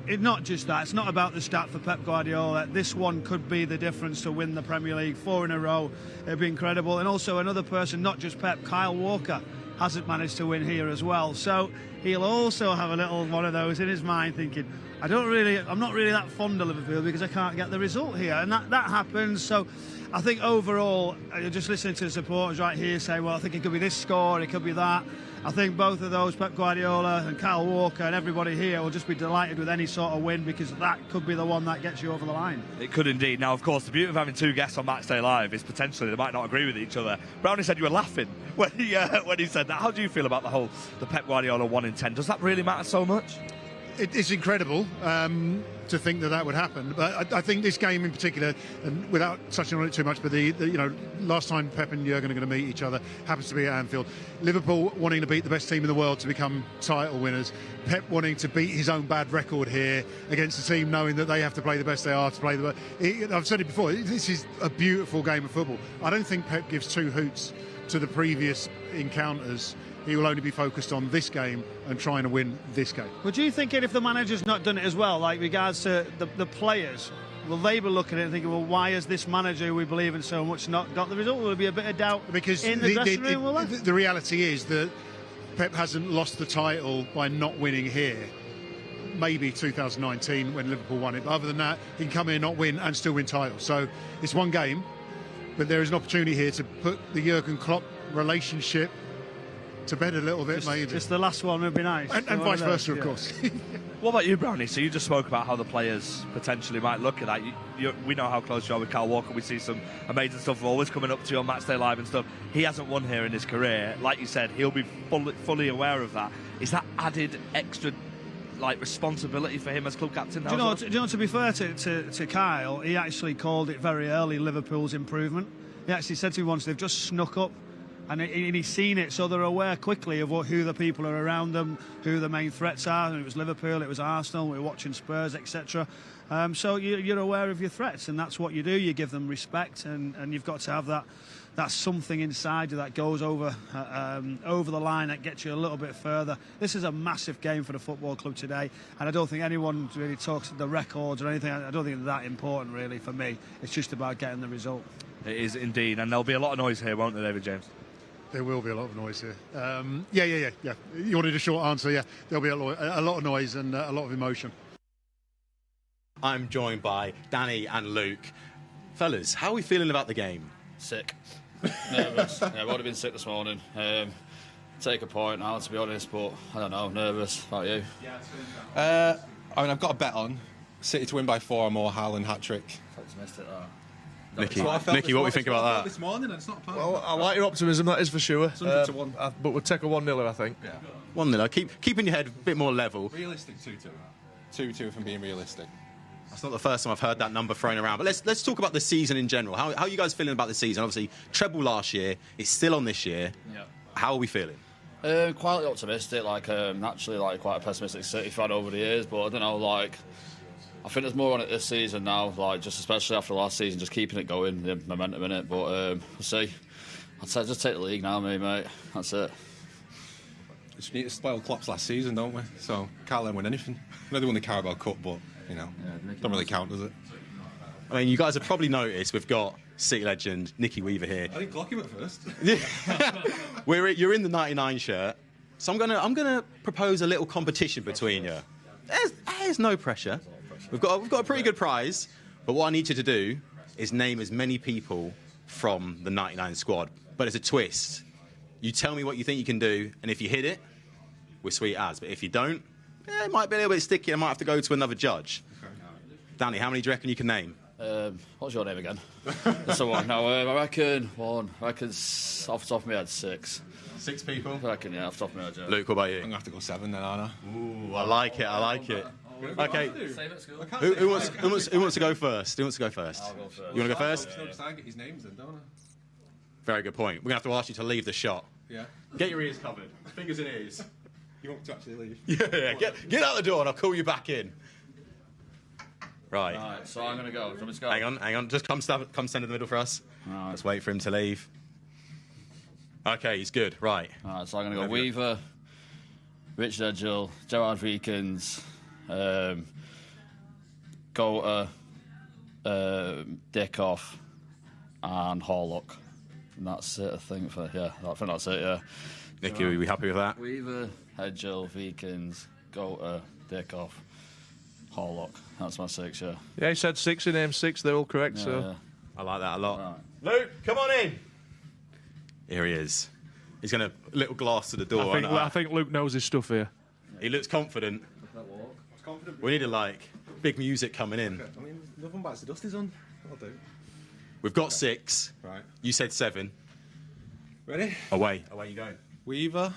it's not just that. It's not about the stat for Pep Guardiola. This one could be the difference to win the Premier League 4 in a row. It'd be incredible. And also another person, not just Pep, Kyle Walker hasn't managed to win here as well. So he'll also have a little one of those in his mind thinking, I'm not really that fond of Liverpool because I can't get the result here. And that happens. So I think overall, just listening to the supporters right here say, well, I think it could be this score, it could be that. I think both of those, Pep Guardiola and Kyle Walker and everybody here, will just be delighted with any sort of win, because that could be the one that gets you over the line. It could indeed. Now, of course, the beauty of having two guests on Matchday Live is potentially they might not agree with each other. Brownie said you were laughing when he said that. How do you feel about the Pep Guardiola 1 in 10? Does that really matter so much? It's incredible to think that would happen, but I think this game in particular, and without touching on it too much, but the last time Pep and Jurgen are going to meet each other happens to be at Anfield. Liverpool wanting to beat the best team in the world to become title winners. Pep wanting to beat his own bad record here against a team knowing that they have to play the best they are to play the best. I've said it before, this is a beautiful game of football. I don't think Pep gives two hoots to the previous encounters. He will only be focused on this game and trying to win this game. Would you think if the manager's not done it as well, like regards to the players, will they be looking at it and thinking, well, why has this manager who we believe in so much not got the result? Will there be a bit of doubt because in the dressing room? The reality is that Pep hasn't lost the title by not winning here. Maybe 2019 when Liverpool won it, but other than that, he can come in, not win, and still win titles. So it's one game, but there is an opportunity here to put the Jurgen Klopp relationship to bed a little bit, maybe. Just the last one would be nice. And vice versa, of course. What about you, Brownie? So you just spoke about how the players potentially might look at that. We know how close you are with Kyle Walker. We see some amazing stuff always coming up to you on Matchday Live and stuff. He hasn't won here in his career. Like you said, he'll be fully aware of that. Is that added extra responsibility for him as club captain? Do you know, to be fair to Kyle, he actually called it very early Liverpool's improvement. He actually said to me once, they've just snuck up. And he's seen it, so they're aware quickly of who the people are around them, who the main threats are. And it was Liverpool, it was Arsenal, we were watching Spurs, etc. So you're aware of your threats, and that's what you do. You give them respect, and you've got to have that. That's something inside you that goes over the line, that gets you a little bit further. This is a massive game for the football club today, and I don't think anyone really talks the records or anything. I don't think it's that important, really, for me. It's just about getting the result. It is indeed, and there'll be a lot of noise here, won't there, David James? There will be a lot of noise here. Yeah. You wanted a short answer, yeah. There'll be a lot of noise and a lot of emotion. I'm joined by Danny and Luke. Fellas, how are we feeling about the game? Sick. Nervous. Yeah, I've already been sick this morning. Take a point now, to be honest, but I don't know, nervous. How about you? I've got a bet on City to win by 4 or more, Haaland hat-trick. I just missed it, though. Nicky, what do you think about that? This morning, and it's not a plan. Well, I like your optimism, that is for sure. It's 100 to 1. But we'll take a 1-0, I think. Yeah. 1-0. Keeping your head a bit more level. Realistic 2-2. 2-2 if I'm being realistic. That's not the first time I've heard that number thrown around. But let's talk about the season in general. How are you guys feeling about the season? Obviously, treble last year. It's still on this year. Yeah. How are we feeling? Quietly optimistic. Naturally, quite a pessimistic City fan over the years. But I don't know, I think there's more on it this season now, just especially after last season, just keeping it going, the momentum in it. But we'll see. I'd say just take the league now, mate. That's it. Just need to spoil Klopp's last season, don't we? So can't let him win anything. I know they won the Carabao Cup, but don't really count, does it? I mean, you guys have probably noticed we've got City legend Nicky Weaver here. I didn't clock him at first. You're in the 99 shirt, so I'm gonna propose a little competition between you. There's no pressure. We've got a pretty good prize, but what I need you to do is name as many people from the 99 squad. But it's a twist. You tell me what you think you can do, and if you hit it, we're sweet as. But if you don't, it might be a little bit sticky. I might have to go to another judge. Okay. Danny, how many do you reckon you can name? What's your name again? That's the one. No, I reckon off the top of my head 6. 6 people? I reckon, yeah, off the top of my head. Yeah. Luke, what about you? I'm going to have to go 7 then, aren't I? Ooh, I like it. Okay. Who wants to go first? I'll go first. You want to go first? I get his names then, don't I? Very good point. We're going to have to ask you to leave the shot. Yeah. Get your ears covered. Fingers in ears. You want to actually leave? Yeah. Get out the door and I'll call you back in. Right. Alright, so I'm going to go. Go. Hang on. Just come stand in the middle for us. Right. Let's wait for him to leave. Okay, he's good. Right. Alright, so I'm going to go Weaver, Richard Edgell, Gerard Veekins, Gota, Dickoff, and Horlock. And that's it, I think. I think that's it, yeah. Nicky, are we happy with that? Weaver, Edgell, Veekins, Gota, Dickoff, Horlock. That's my 6, yeah. Yeah, he said 6, he named 6, they're all correct, so... I like that a lot. Luke, come on in. Here he is. He's going to little glass to the door. I think Luke knows his stuff here. He looks confident. We need big music coming in. I mean, nothing bites the dust is on. I'll do. We've got 6. Right. You said 7. Ready? Away you go. Weaver,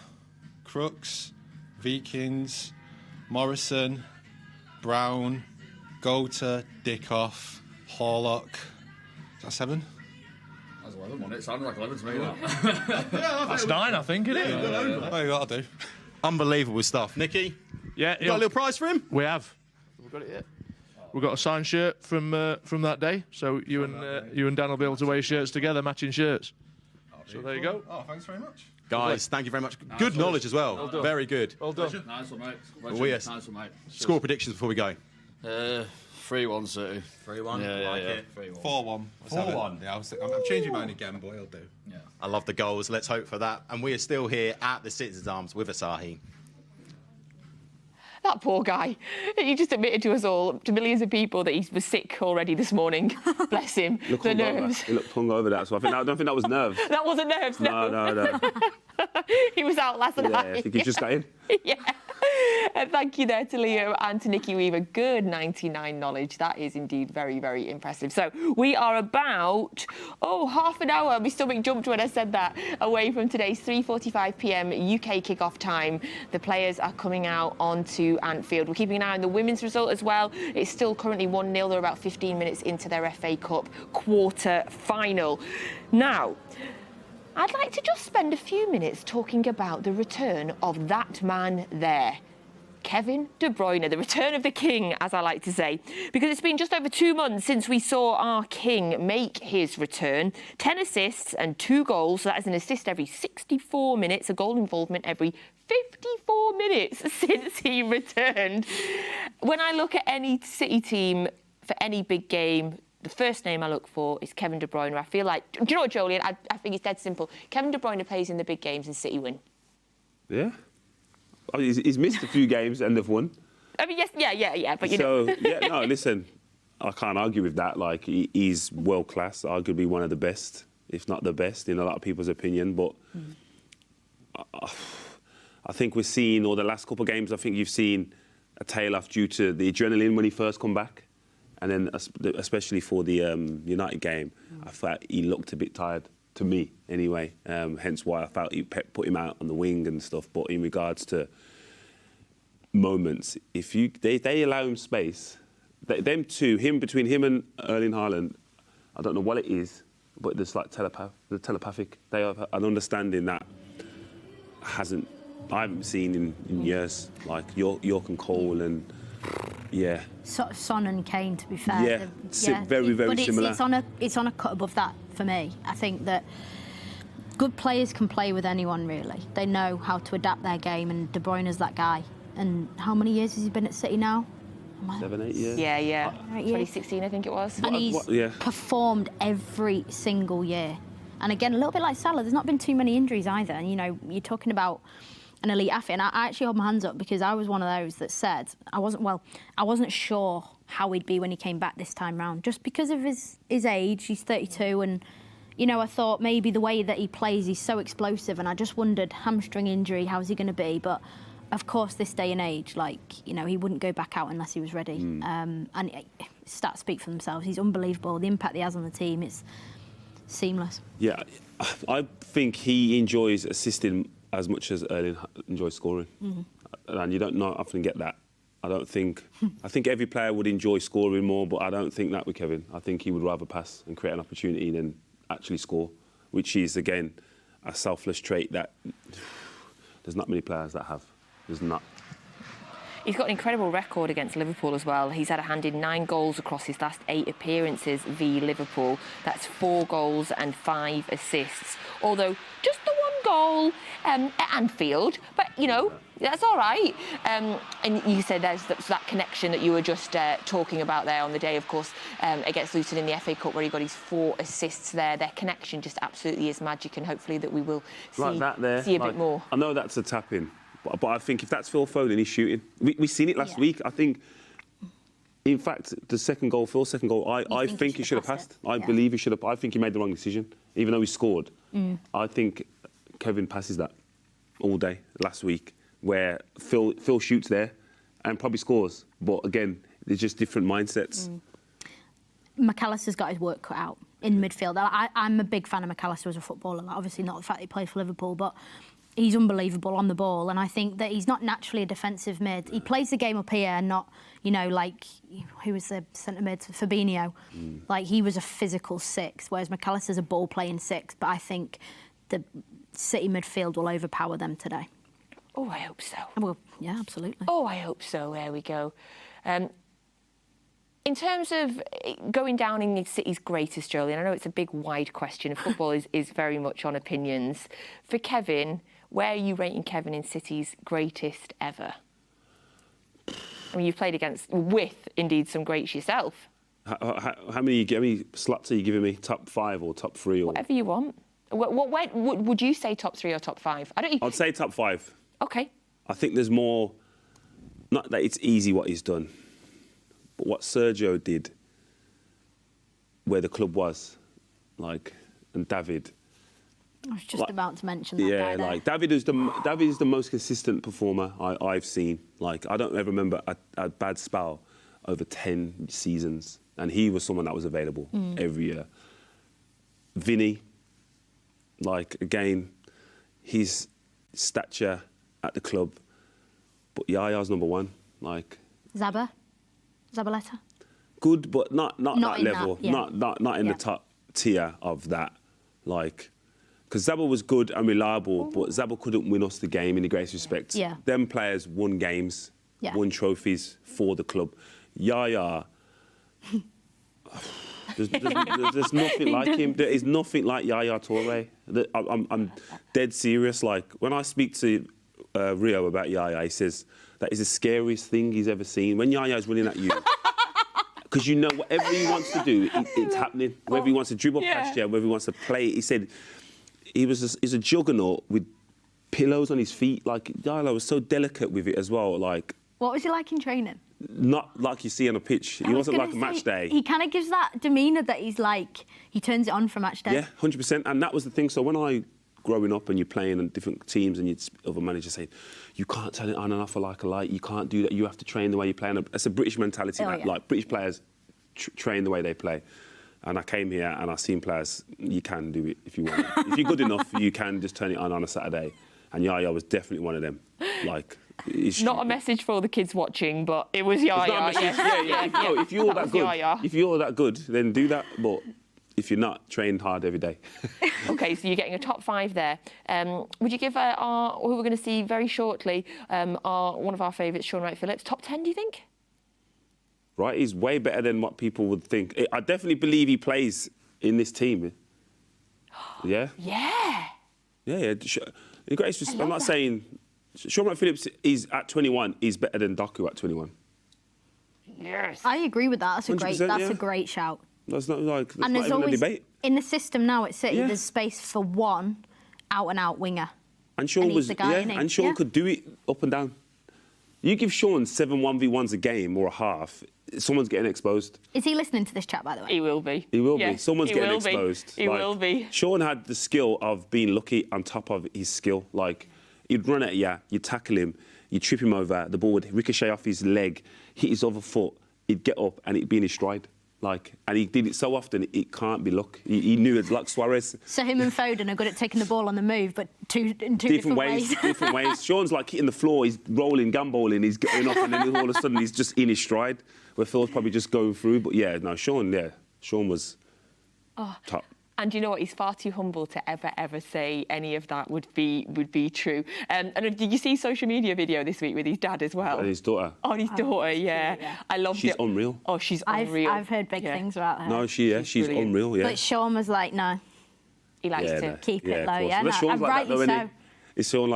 Crooks, Vikings, Morrison, Brown, Golter, Dickoff, Horlock. Is that 7? That's 11, wasn't it? It sounded like 11 to me, That's 9, I think, isn't it? That'll do. Unbelievable stuff. Nicky? Yeah. You got a little prize for him? We have. We've got it yet. We've got a signed shirt from that day, so you and Dan will be able to wear your shirts together, matching shirts. So there you go. Oh, thanks very much. Guys, thank you very much. Good knowledge as well. Well done. Very good. Well done. Nice one, mate. Nice one, mate. Score predictions before we go. 3-1 City. 3-1? Yeah. 4-1. 4-1. Yeah, I'm changing mine again, but it'll do. Yeah. I love the goals. Let's hope for that. And we are still here at the Citizens' Arms with Asahi. That poor guy. He just admitted to us all, to millions of people, that he was sick already this morning. Bless him. The nerves. He looked hungover, that. So I don't think that was nerves. That wasn't nerves, no. No. He was out last night. I think he just got in. Yeah. Thank you there to Leo and to Nicky Weaver. Good 99 knowledge. That is indeed very, very impressive. So we are about, half an hour. My stomach jumped when I said that. Away from today's 3:45 p.m. UK kickoff time. The players are coming out onto Anfield. We're keeping an eye on the women's result as well. It's still currently 1-0. They're about 15 minutes into their FA Cup quarter final. Now, I'd like to just spend a few minutes talking about the return of that man there. Kevin De Bruyne, the return of the king, as I like to say, because it's been just over 2 months since we saw our king make his return. 10 assists and 2 goals, so that is an assist every 64 minutes, a goal involvement every 54 minutes since he returned. When I look at any City team for any big game, the first name I look for is Kevin De Bruyne. I feel like, do you know what, Joleon? I think it's dead simple. Kevin De Bruyne plays in the big games and City win. Yeah. I mean, he's missed a few games and they've won. I mean, yes, yeah, but you know. Listen, I can't argue with that. Like, he's world class, arguably one of the best, if not the best, in a lot of people's opinion. But I think we're seeing, or the last couple of games, I think you've seen a tail off due to the adrenaline when he first come back. And then, especially for the United game, I felt he looked a bit tired, to me anyway. Hence why I felt Pep put him out on the wing and stuff. But in regards to moments, if they allow him space, between him and Erling Haaland, I don't know what it is, but there's like telepathic. They have an understanding that I haven't seen in years. Like York and Cole and. Yeah. Son and Kane, to be fair. Yeah, very, very similar. It's on a cut above that for me. I think that good players can play with anyone, really. They know how to adapt their game, and De Bruyne is that guy. And how many years has he been at City now? 7, 8 years. Yeah. 2016, I think it was. And he's performed every single year. And again, a little bit like Salah, there's not been too many injuries either. And, you know, you're talking about an elite athlete. And I actually hold my hands up because I was one of those that said I wasn't sure how he'd be when he came back this time round, just because of his age. He's 32, and you know, I thought maybe the way that he plays, he's so explosive, and I just wondered, hamstring injury, how's he going to be? But of course, this day and age, like, you know, he wouldn't go back out unless he was ready. And stats speak for themselves. He's unbelievable. The impact he has on the team, it's seamless. Yeah, I think he enjoys assisting as much as Erling enjoys scoring. And you don't often get that. I think every player would enjoy scoring more, but I don't think that with Kevin. I think he would rather pass and create an opportunity than actually score, which is, again, a selfless trait that there's not many players that have. There's not. He's got an incredible record against Liverpool as well. He's had a hand in 9 goals across his last 8 appearances v Liverpool. That's 4 goals and 5 assists. Although just the 1 goal at Anfield, but you know, that's all right. And you said there's that connection that you were just talking about there on the day, of course, against Luton in the FA Cup, where he got his 4 assists there. Their connection just absolutely is magic, and hopefully that we will see a bit more. I know that's a tap-in, but I think if that's Phil Foden, he's shooting. We've seen it last week. I think In fact, the Phil's second goal, I think he should have passed. I believe he should have. I think he made the wrong decision, even though he scored. I think Kevin passes that all day last week, where Phil shoots there and probably scores. But again, there's just different mindsets. McAllister's got his work cut out in midfield. I'm a big fan of McAllister as a footballer. Like, obviously not the fact that he plays for Liverpool, but he's unbelievable on the ball, and I think that he's not naturally a defensive mid. He plays the game up here and not, like, who was the centre mid? Fabinho. Like, he was a physical 6, whereas McAllister's a ball-playing 6, but I think the City midfield will overpower them today. Oh, I hope so. Well, yeah, absolutely. Oh, I hope so. There we go. In terms of going down in City's greatest, Joleon, I know it's a big, wide question. Football is very much on opinions. For Kevin, where are you rating Kevin in City's greatest ever? I mean, you've played with, indeed, some greats yourself. How many slots are you giving me? Top 5 or top 3? Or whatever you want. Would you say top 3 or top 5? I'd say top 5. OK. I think there's more. Not that it's easy what he's done, but what Sergio did, where the club was, and David. I was just about to mention that guy there. David is the most consistent performer I've seen. I don't ever remember a bad spell over 10 seasons, and he was someone that was available every year. Vinny, again, his stature at the club, but Yaya's number 1. Zabaleta? Good, but not that level. That, yeah. Not in the top tier of that. Because Zabel was good and reliable, but Zabel couldn't win us the game in the greatest respect. Yeah. Them players won games, won trophies for the club. Yaya, there's nothing like him. There is nothing like Yaya Toure. I'm dead serious. When I speak to Rio about Yaya, he says that is the scariest thing he's ever seen. When Yaya's running at you, because whatever he wants to do, it's happening. Whether he wants to dribble past you, whether he wants to play. He said he's a juggernaut with pillows on his feet. Yaya was so delicate with it as well. What was he like in training? Not like you see on a pitch. He wasn't like a match day. He kind of gives that demeanour that he's he turns it on for match day. Yeah, 100%. And that was the thing. So when growing up and you're playing in different teams and other managers say, you can't turn it on and off like a light, you can't do that, you have to train the way you play. And it's a British mentality. British players train the way they play. And I came here and I've seen players, you can do it if you want. If you're good enough, you can just turn it on a Saturday. And Yaya was definitely one of them. Not a message for all the kids watching, but it was Yaya. It's not a message. No, if you're that good, then do that. But if you're not, train hard every day. OK, so you're getting a top 5 there. Would you give who we're going to see very shortly, one of our favourites, Shaun Wright-Phillips, top 10, do you think? Right, he's way better than what people would think. I definitely believe he plays in this team. Yeah? Yeah. Yeah. I'm not saying... Shaun Wright-Phillips is at 21 is better than Doku at 21. Yes. I agree with that. That's a great shout. That's not that's and not even always, a debate. In the system now at City, there's space for one out-and-out winger. And Shaun could do it up and down. You give Shaun 7 1v1s a game or a half, someone's getting exposed. Is he listening to this chat, by the way? He will be. He will be. Someone's getting exposed. He will be. Shaun had the skill of being lucky on top of his skill. He'd run at you, you'd tackle him, you'd trip him over, the ball would ricochet off his leg, hit his other foot, he'd get up and it'd be in his stride. And he did it so often, it can't be luck. He knew it like Suarez. So him and Foden are good at taking the ball on the move, but in two different ways. Different ways. Shaun's hitting the floor, he's rolling, gumballing, he's getting off, and then all of a sudden he's just in his stride, where Phil's probably just going through. But Shaun was top. And you know what? He's far too humble to ever say any of that would be true. And did you see social media video this week with his dad as well? And his daughter. Oh, his daughter, yeah. I loved it. She's unreal. Oh, she's unreal. I've heard big things about her. No, she's unreal, yeah. But Shaun was like, no. He likes to keep it low, yeah. Shaun's like that, though, so. It's Shaun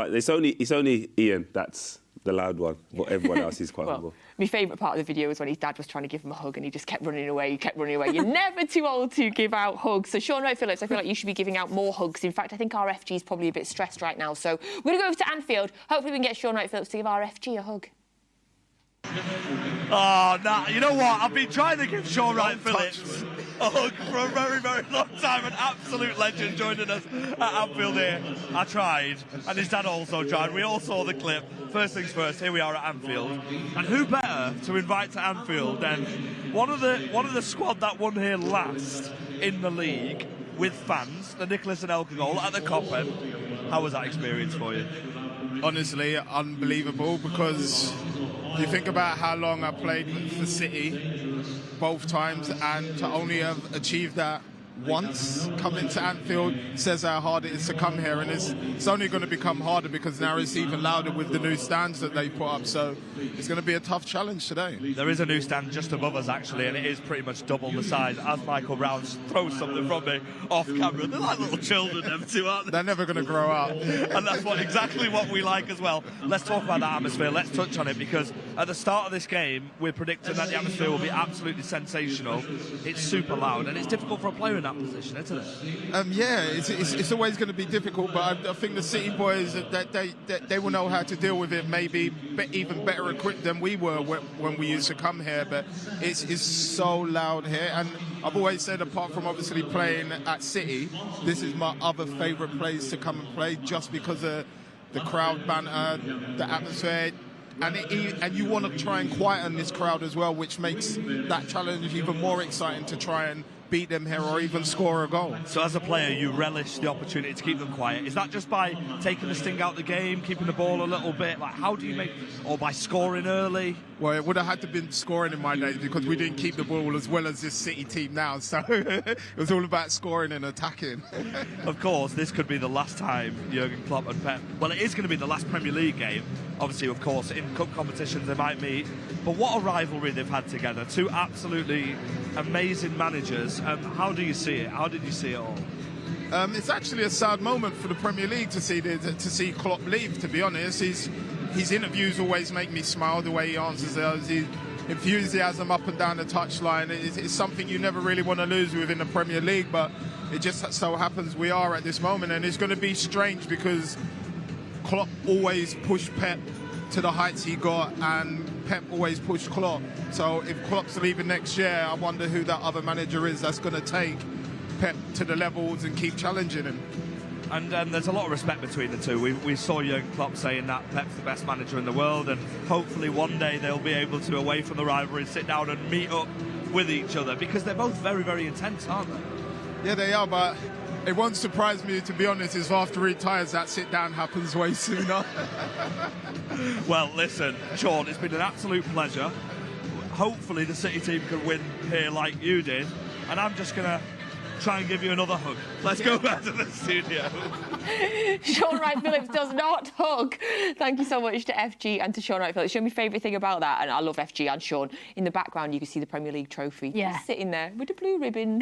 it's only Ian that's the loud one, but everyone else is quite humble. My favourite part of the video was when his dad was trying to give him a hug and he just kept running away, You're never too old to give out hugs. So Shaun Wright-Phillips, I feel like you should be giving out more hugs. In fact, I think our FG is probably a bit stressed right now. So we're going to go over to Anfield. Hopefully we can get Shaun Wright-Phillips to give our FG a hug. Oh, nah, you know what? I've been trying to give Shaun Wright-Phillips a hug for a very, very long time. An absolute legend joining us at Anfield here. I tried, and his dad also tried. We all saw the clip. First things first, here we are at Anfield. And who better to invite to Anfield than one of the squad that won here last in the league with fans, the Nicholas and Elka goal at the Cop End. How was that experience for you? Honestly, unbelievable, because you think about how long I played for City both times, and to only have achieved that once coming to Anfield says how hard it is to come here, and it's only going to become harder because now it's even louder with the new stands that they put up, so it's going to be a tough challenge today. There is a new stand just above us actually, and it is pretty much double the size. As Michael Brown throws something from me off camera, they're like little children, them two, aren't they? They're never going to grow up. And that's exactly what we like as well. Let's talk about that atmosphere, let's touch on it, because at the start of this game we're predicting that the atmosphere will be absolutely sensational. It's super loud, and it's difficult for a player in that position, isn't it? Yeah, it's always going to be difficult, but I think the City boys, they will know how to deal with it, maybe even better equipped than we were when we used to come here, but it's so loud here, and I've always said, apart from obviously playing at City, this is my other favourite place to come and play, just because of the crowd banter, the atmosphere, and you want to try and quieten this crowd as well, which makes that challenge even more exciting to try and beat them here or even score a goal. So as a player, you relish the opportunity to keep them quiet. Is that just by taking the sting out of the game, keeping the ball a little bit? Like, how do you make, or by scoring early? Well, it would have had to been scoring in my days, because we didn't keep the ball as well as this City team now, so it was all about scoring and attacking. Of course, this could be the last time Jurgen Klopp and Pep, well, it is going to be the last Premier League game. Obviously, of course, in cup competitions they might meet, but what a rivalry they've had together. Two absolutely amazing managers. How do you see it? How did you see it all? It's actually a sad moment for the Premier League to see Klopp leave, to be honest. His interviews always make me smile, the way he answers those. His enthusiasm up and down the touchline is something you never really want to lose within the Premier League, but it just so happens we are at this moment, and it's going to be strange because Klopp always pushed Pep to the heights he got, and Pep always pushed Klopp. So if Klopp's leaving next year, I wonder who that other manager is that's going to take Pep to the levels and keep challenging him. And there's a lot of respect between the two. We saw Jurgen Klopp saying that Pep's the best manager in the world, and hopefully one day they'll be able to, away from the rivalry, sit down and meet up with each other, because they're both very, very intense, aren't they? Yeah, they are, but it won't surprise me, to be honest, if after he retires that sit-down happens way sooner. Well, listen, Shaun, it's been an absolute pleasure. Hopefully the City team can win here like you did, and I'm just going to try and give you another hug. Let's go back to the studio. Shaun Wright-Phillips does not hug. Thank you so much to FG and to Shaun Wright-Phillips. Show me favourite thing about that, and I love FG and Shaun. In the background, you can see the Premier League trophy. Yeah. Just sitting there with a blue ribbon,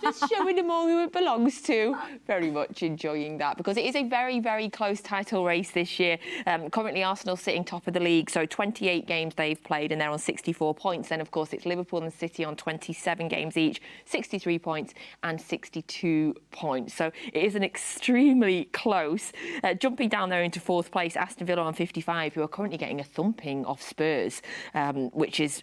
just showing them all who it belongs to. Very much enjoying that, because it is a very, very close title race this year. Currently, Arsenal sitting top of the league, so 28 games they've played, and they're on 64 points. Then, of course, it's Liverpool and City on 27 games each, 63 points and 62 points. So it is an extremely close. Jumping down there into fourth place, Aston Villa on 55, who are currently getting a thumping off Spurs, which is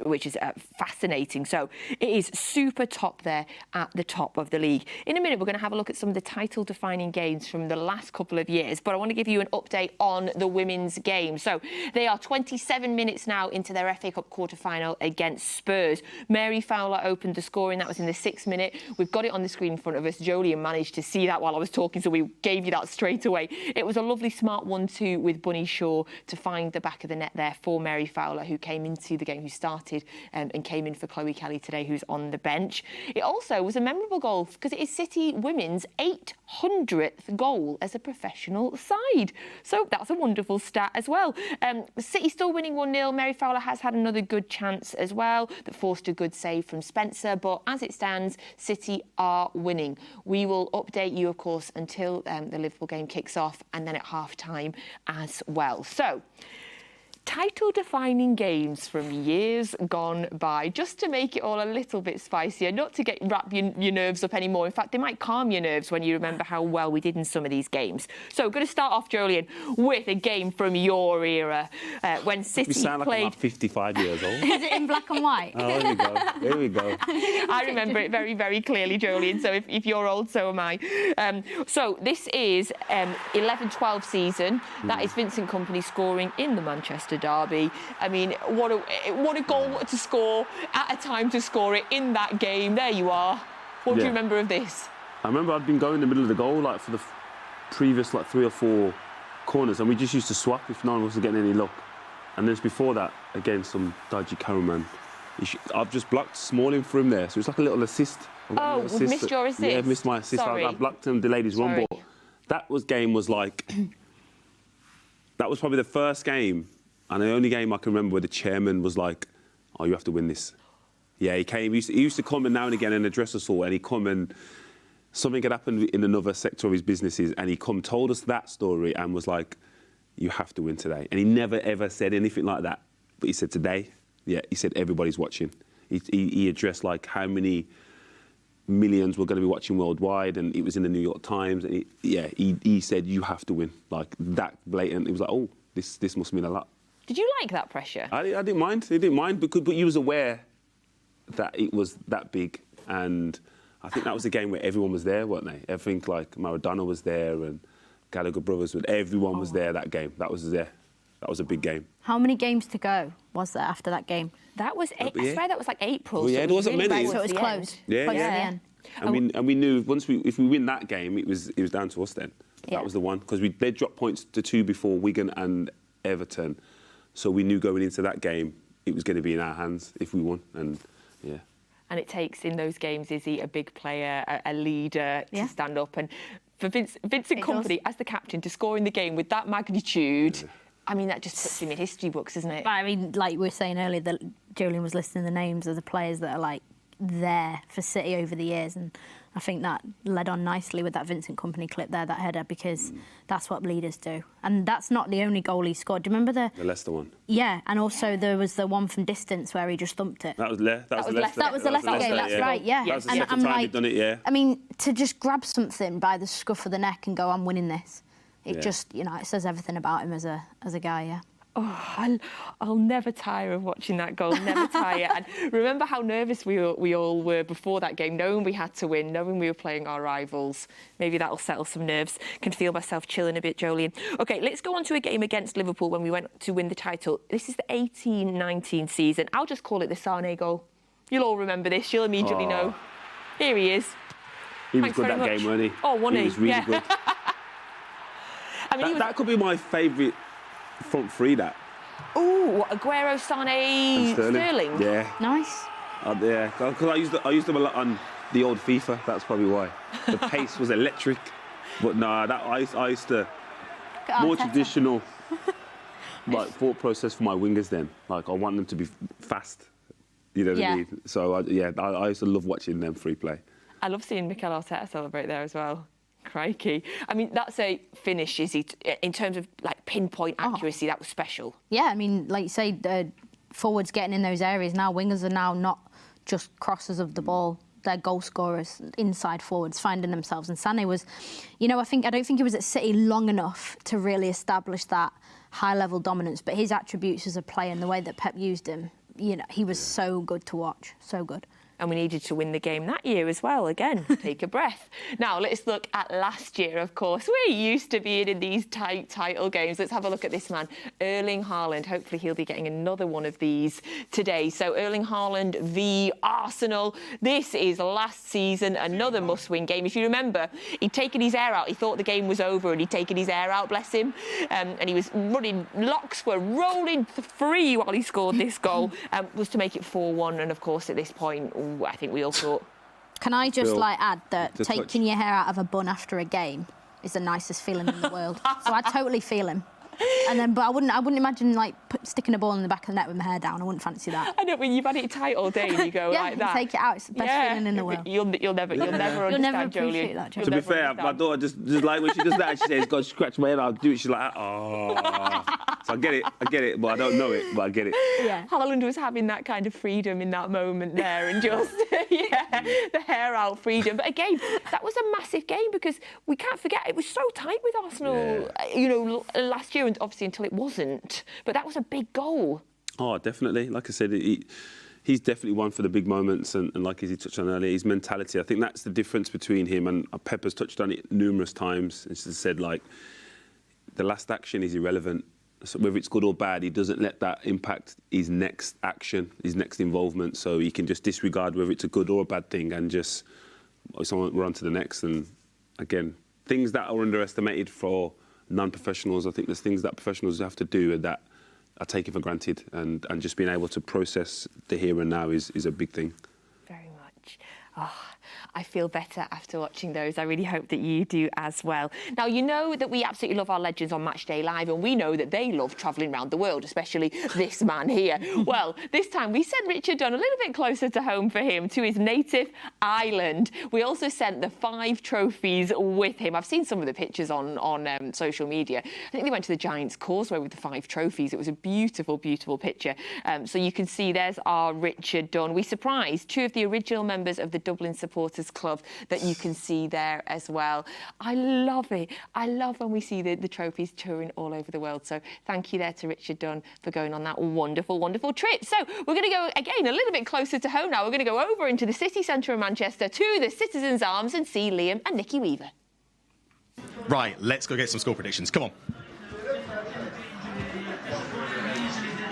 fascinating. So it is super top there at the top of the league. In a minute, we're going to have a look at some of the title-defining games from the last couple of years, but I want to give you an update on the women's game. So they are 27 minutes now into their FA Cup quarter-final against Spurs. Mary Fowler opened the scoring. That was in the 6th minute. We've got it on the screen in front of us. Joleon managed to see that while I was talking, so we gave you that straight away. It was a lovely smart 1-2 with Bunny Shaw to find the back of the net there for Mary Fowler, who came into the game, who started and came in for Chloe Kelly today, who's on the bench. It also was a memorable goal because it is City Women's 800th goal as a professional side. So that's a wonderful stat as well. City still winning 1-0. Mary Fowler has had another good chance as well that forced a good save from Spencer, but as it stands, City are winning. We will update you, of course, until the Liverpool game kicks off, and then at half-time as well. So title-defining games from years gone by, just to make it all a little bit spicier, not to wrap your nerves up anymore. In fact, they might calm your nerves when you remember how well we did in some of these games. So, we're going to start off, Joleon, with a game from your era, when City sound like played... I'm 55 years old. Is it in black and white? Oh, there we go. There we go. I remember it very, very clearly, Joleon, so if you're old, so am I. So, this is 11-12 season. That is Vincent Kompany scoring in the Manchester derby. I mean, what a goal to score at a time to score it in that game. There you are. What do you remember of this? I remember I'd been going in the middle of the goal like for the previous like 3 or 4 corners, and we just used to swap if no one was getting any luck. And then before that, again, some dodgy cameraman. I've just blocked Smalling for him there, so it's like a little assist. Oh, we've missed your assist. Yeah, I've missed my assist. I blocked him, delayed his run, but that game was like... That was probably the first game and the only game I can remember where the chairman was like, "Oh, you have to win this." Yeah, he came. He used to come in now and again and address us all, and he come and something had happened in another sector of his businesses, and he told us that story and was like, "You have to win today." And he never ever said anything like that, but he said today. Yeah, he said everybody's watching. He addressed like how many millions were going to be watching worldwide, and it was in the New York Times. And he said you have to win, like that blatant. It was like, oh, this must mean a lot. Did you like that pressure? I didn't mind. I didn't mind, but you was aware that it was that big, and I think that was a game where everyone was there, weren't they? I think like Maradona was there and Gallagher brothers, everyone was there that game. That was there. That was a big game. How many games to go was there after that game? That was, I swear that was like April. Well, yeah, so there wasn't really many. So it was close. Yeah, close yeah. to the end. And we knew if we win that game, it was down to us then. Yeah. That was the one, because they dropped points to 2 before Wigan and Everton, so we knew going into that game it was going to be in our hands if we won, and yeah. And it takes in those games, Izzy, a big player, a leader to stand up, and for Vincent Kompany as the captain to score in the game with that magnitude. Yeah. I mean, that just puts him in history books, doesn't it? I mean, like we were saying earlier, that Joleon was listing the names of the players that are like there for City over the years, and I think that led on nicely with that Vincent Kompany clip there, that header, because that's what leaders do. And that's not the only goal he scored. Do you remember the Leicester one? Yeah, and also there was the one from distance where he just thumped it. That was Leicester. That was the Leicester game. That's right. Yeah. That was the second time he'd done it. Yeah. I mean, to just grab something by the scruff of the neck and go, "I'm winning this." It just, it says everything about him as a guy, yeah. Oh, I'll never tire of watching that goal, never tire. And remember how nervous we all were before that game, knowing we had to win, knowing we were playing our rivals. Maybe that'll settle some nerves. Can feel myself chilling a bit, Joleon. OK, let's go on to a game against Liverpool when we went to win the title. This is the 18-19 season. I'll just call it the Sané goal. You'll all remember this. You'll immediately know. Here he is. He was good that game, wasn't he? Oh, wasn't he? He was really good. I mean, that could be my favourite front three, that. Ooh, Aguero, Sané, Sterling. Yeah. Nice. Yeah, because I used them a lot on the old FIFA. That's probably why. The pace was electric. But nah, I used to more traditional like thought process for my wingers. Then, like I want them to be fast. You know what I mean? So I used to love watching them free play. I love seeing Mikel Arteta celebrate there as well. Crikey. I mean, that's a finish, is it? In terms of, like, pinpoint accuracy, that was special. Yeah, I mean, like you say, forwards getting in those areas now. Wingers are now not just crossers of the ball. They're goal scorers, inside forwards, finding themselves. And Sané was, I don't think he was at City long enough to really establish that high-level dominance. But his attributes as a player and the way that Pep used him, he was so good to watch. So good. And we needed to win the game that year as well. Again, take a breath. Now, let's look at last year, of course. We're used to being in these tight title games. Let's have a look at this man, Erling Haaland. Hopefully he'll be getting another one of these today. So Erling Haaland v Arsenal. This is last season, another must-win game. If you remember, he'd taken his air out. He thought the game was over and he'd taken his air out, bless him. And he was running, locks were rolling free while he scored this goal. Was to make it 4-1. And, of course, at this point, I think we all thought. Can I just add that taking your hair out of a bun after a game is the nicest feeling in the world. So I totally feel him. But I wouldn't imagine sticking a ball in the back of the net with my hair down. I wouldn't fancy that. I know, when you've had it tight all day and you go like that. Take it out. It's the best feeling in the world. You'll never understand, appreciate that, Joleon. To be fair, my daughter just like when she does that, she says, "God, scratch my head." I'll do it. She's like, "Oh." So I get it, but I don't know it, but I get it. Yeah. Haaland was having that kind of freedom in that moment there and just, the hair out freedom. But again, that was a massive game because we can't forget it was so tight with Arsenal, last year, and obviously until it wasn't. But that was a big goal. Oh, definitely. Like I said, he's definitely one for the big moments, and like Izzy touched on earlier, his mentality. I think that's the difference between him and Pepper's touched on it numerous times. And she said, like, the last action is irrelevant. So whether it's good or bad, he doesn't let that impact his next action, his next involvement. So he can just disregard whether it's a good or a bad thing and just we're on to the next. And again, things that are underestimated for non-professionals, I think there's things that professionals have to do and that are taken for granted, and just being able to process the here and now is a big thing. Very much. Oh, I feel better after watching those. I really hope that you do as well. Now, you know that we absolutely love our legends on Matchday Live, and we know that they love travelling around the world, especially this man here. Well, this time we sent Richard Dunn a little bit closer to home for him, to his native island. We also sent the 5 trophies with him. I've seen some of the pictures on social media. I think they went to the Giants Causeway with the 5 trophies. It was a beautiful, beautiful picture. So you can see there's our Richard Dunn. We surprised 2 of the original members of the Dublin Supporters Club that you can see there as well. I love it. I love when we see the trophies touring all over the world. So thank you there to Richard Dunn for going on that wonderful, wonderful trip. So we're going to go, again, a little bit closer to home now. We're going to go over into the city centre of Manchester to the Citizens' Arms and see Liam and Nikki Weaver. Right, let's go get some score predictions. Come on.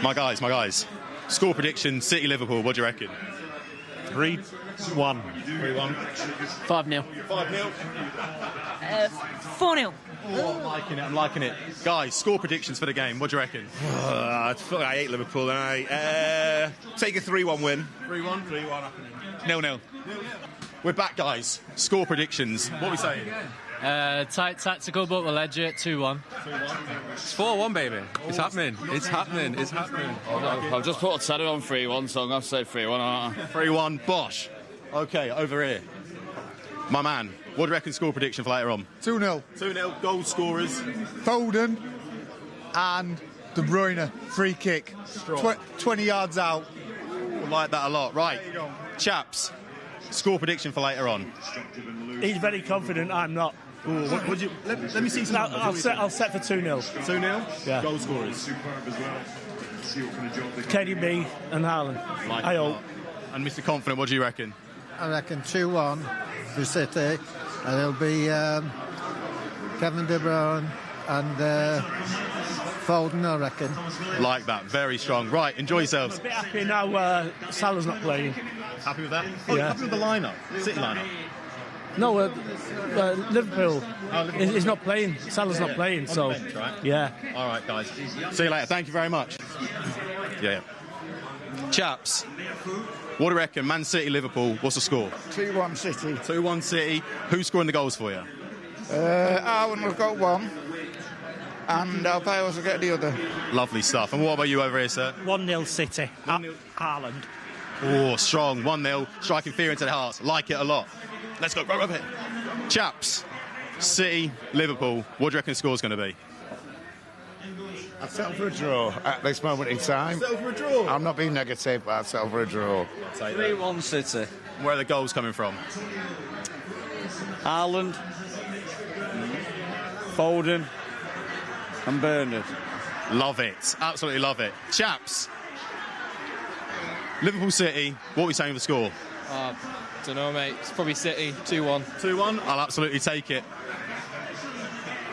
My guys. Score prediction, City-Liverpool, what do you reckon? 3-1. 3-1. 5-0. 5-0. 4-0. Oh, I'm liking it. Guys, score predictions for the game, what do you reckon? I hate Liverpool, and I take a 3-1 win. 3-1? 3-1 happening. 0-0. We're back, guys. Score predictions. What are we saying? Tight tactical, but we'll edge it 2-1. 2-1. It's 4-1, baby. It's happening. It's happening. It's happening. I've just put a tenner on 3-1, so I'm going to say 3-1, aren't I? 3-1, Bosh. OK, over here. My man, what do you reckon score prediction for later on? 2-0. 2-0, goal scorers. Foden and De Bruyne, free kick. 20 yards out. We'll like that a lot. Right, chaps, score prediction for later on. He's very confident, I'm not. Ooh, let me see some numbers. I'll set for 2-0. 2-0? Yeah. Goal scorers. KDB and Haaland. I hope. And Mr. Confident, what do you reckon? I reckon 2-1 for City, and it'll be Kevin De Bruyne and Foden, I reckon. Like that, very strong. Right, enjoy yourselves. I'm a bit happy now Salah's not playing. Happy with that? Oh, yeah. Happy with the lineup? City lineup? No, Liverpool. He's not playing. Salah's not playing, so... Bench, right? Yeah. All right, guys. See you later. Thank you very much. Yeah. Chaps, what do you reckon? Man City, Liverpool, what's the score? 2-1 City. 2-1 City. Who's scoring the goals for you? Arwen will got one, and Alpayos will get the other. Lovely stuff. And what about you over here, sir? 1-0 City. Haaland. Oh, strong. 1-0. Striking fear into the hearts. Like it a lot. Let's go. Right up here. Chaps, City, Liverpool, what do you reckon the score's going to be? I'd settle for a draw at this moment in time. Settle for a draw? I'm not being negative, but I'd settle for a draw. 3-1 City. Where are the goals coming from? Haaland, Foden and Bernard. Love it. Absolutely love it. Chaps, Liverpool City, what are we saying for the score? Don't know, mate. It's probably City. 2-1. 2-1? I'll absolutely take it.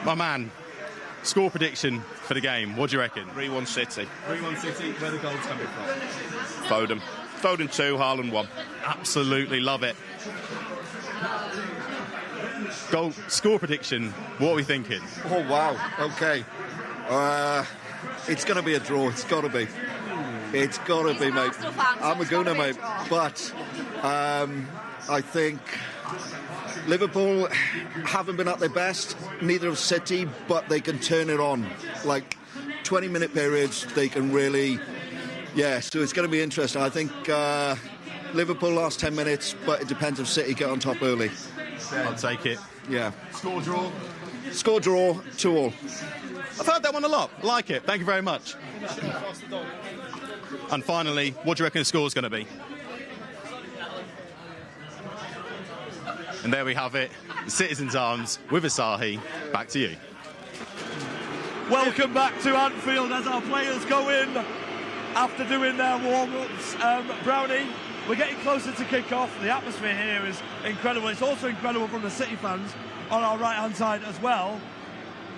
My man, score prediction for the game. What do you reckon? 3-1 City. 3-1 City. Where are the goals coming from? Foden. Foden 2, Haaland 1. Absolutely love it. Goal score prediction. What are we thinking? Oh, wow. OK. It's going to be a draw. It's got to be. It's got to be, mate. I'm a gooner, mate. But I think Liverpool haven't been at their best, neither have City, but they can turn it on. Like 20-minute periods, they can really... Yeah, so it's going to be interesting. I think Liverpool last 10 minutes, but it depends if City get on top early. I'll take it. Yeah. Score draw? Score draw, 2-2. I've heard that one a lot. I like it. Thank you very much. And finally, what do you reckon the score's going to be? And there we have it. The Citizens' Arms with Asahi. Back to you. Welcome back to Anfield as our players go in after doing their warm-ups. Brownie, we're getting closer to kick-off. The atmosphere here is incredible. It's also incredible from the City fans on our right-hand side as well.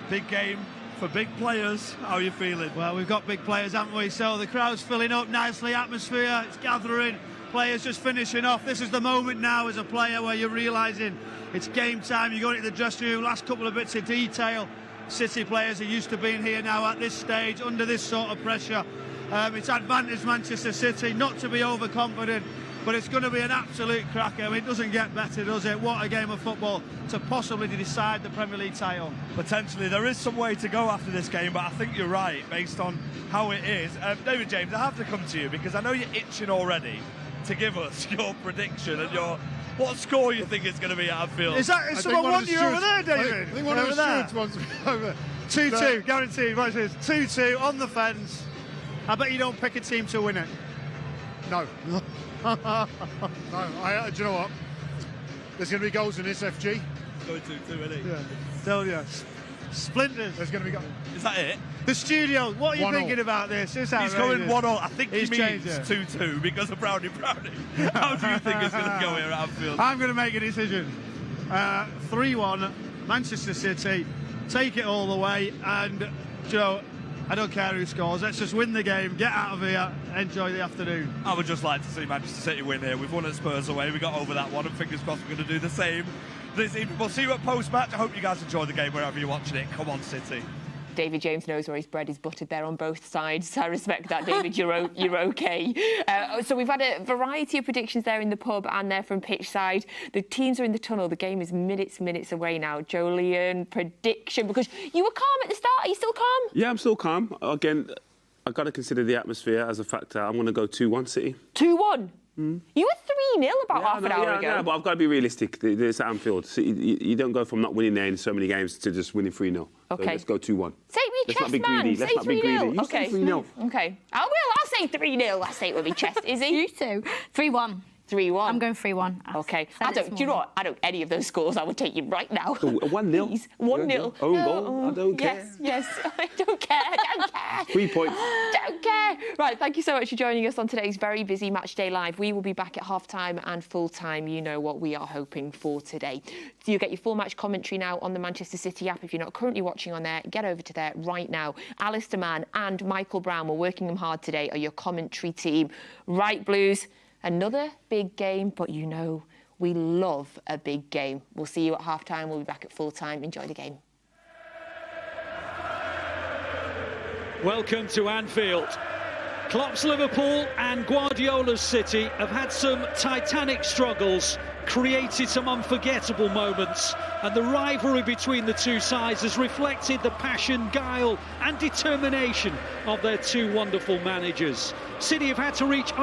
Big game for big players. How are you feeling? Well, we've got big players, haven't we? So the crowd's filling up nicely, atmosphere, it's gathering, players just finishing off. This is the moment now as a player where you're realising it's game time. You're going to the dressing room, last couple of bits of detail. City players are used to being here now at this stage, under this sort of pressure. It's advantage Manchester City, not to be overconfident, but it's going to be an absolute cracker. I mean, it doesn't get better, does it? What a game of football to possibly decide the Premier League title. Potentially, there is some way to go after this game, but I think you're right, based on how it is. David James, I have to come to you, because I know you're itching already to give us your prediction and what score you think it's going to be at Anfield. Is someone want you over there, David? I think one of the stewards wants me over. 2-2, guaranteed. Watch this. 2-2 on the fence. I bet you don't pick a team to win it. No. No, do you know what? There's going to be goals in this, FG. Going 2-2, isn't it? Yeah. Tell you. Splinters. There's going to be goals. Is that it? The studio, what are you 1-0. thinking about this? It's He's going 1-0. I think He's he means 2-2 because of Brownie. How do you think it's going to go here at Anfield? I'm going to make a decision. 3-1, Manchester City. Take it all the way. And, Joe, I don't care who scores. Let's just win the game, get out of here, enjoy the afternoon. I would just like to see Manchester City win here. We've won at Spurs away. We got over that one, and fingers crossed we're going to do the same this evening. We'll see you at post-match. I hope you guys enjoy the game wherever you're watching it. Come on, City. David James knows where his bread is buttered there on both sides. I respect that, David. You're okay. So we've had a variety of predictions there in the pub and there from pitch side. The teams are in the tunnel. The game is minutes away now. Joleon, prediction, because you were calm at the start. Are you still calm? Yeah, I'm still calm. Again, I've got to consider the atmosphere as a factor. I'm going to go 2-1 City. 2-1? You were 3-0 about half an hour ago. Yeah, but I've got to be realistic. It's at Anfield. So you don't go from not winning there in so many games to just winning 3-0. Okay. So let's go 2-1. Say it with your chest, man. Let's not be greedy. You okay. say 3-0. Okay. I will. I'll say 3-0. I'll say it with my chest. Izzy? You too. 3-1. 3-1. I'm going 3-1. Okay. Do you know what? I don't any of those scores. I would take you right now. 1-0. Please. 1-0. Own goal. I don't care. Yes. I don't care. I don't care. 3 points. Don't care. Right. Thank you so much for joining us on today's very busy Matchday Live. We will be back at half-time and full-time. You know what we are hoping for today. So you get your full match commentary now on the Manchester City app. If you're not currently watching on there, get over to there right now. Alistair Mann and Michael Brown, we're working them hard today, are your commentary team. Right, Blues. Another big game, but you know we love a big game. We'll see you at half-time. We'll be back at full-time. Enjoy the game. Welcome to Anfield. Klopp's Liverpool and Guardiola's City have had some titanic struggles, created some unforgettable moments, and the rivalry between the two sides has reflected the passion, guile and determination of their two wonderful managers. City have had to reach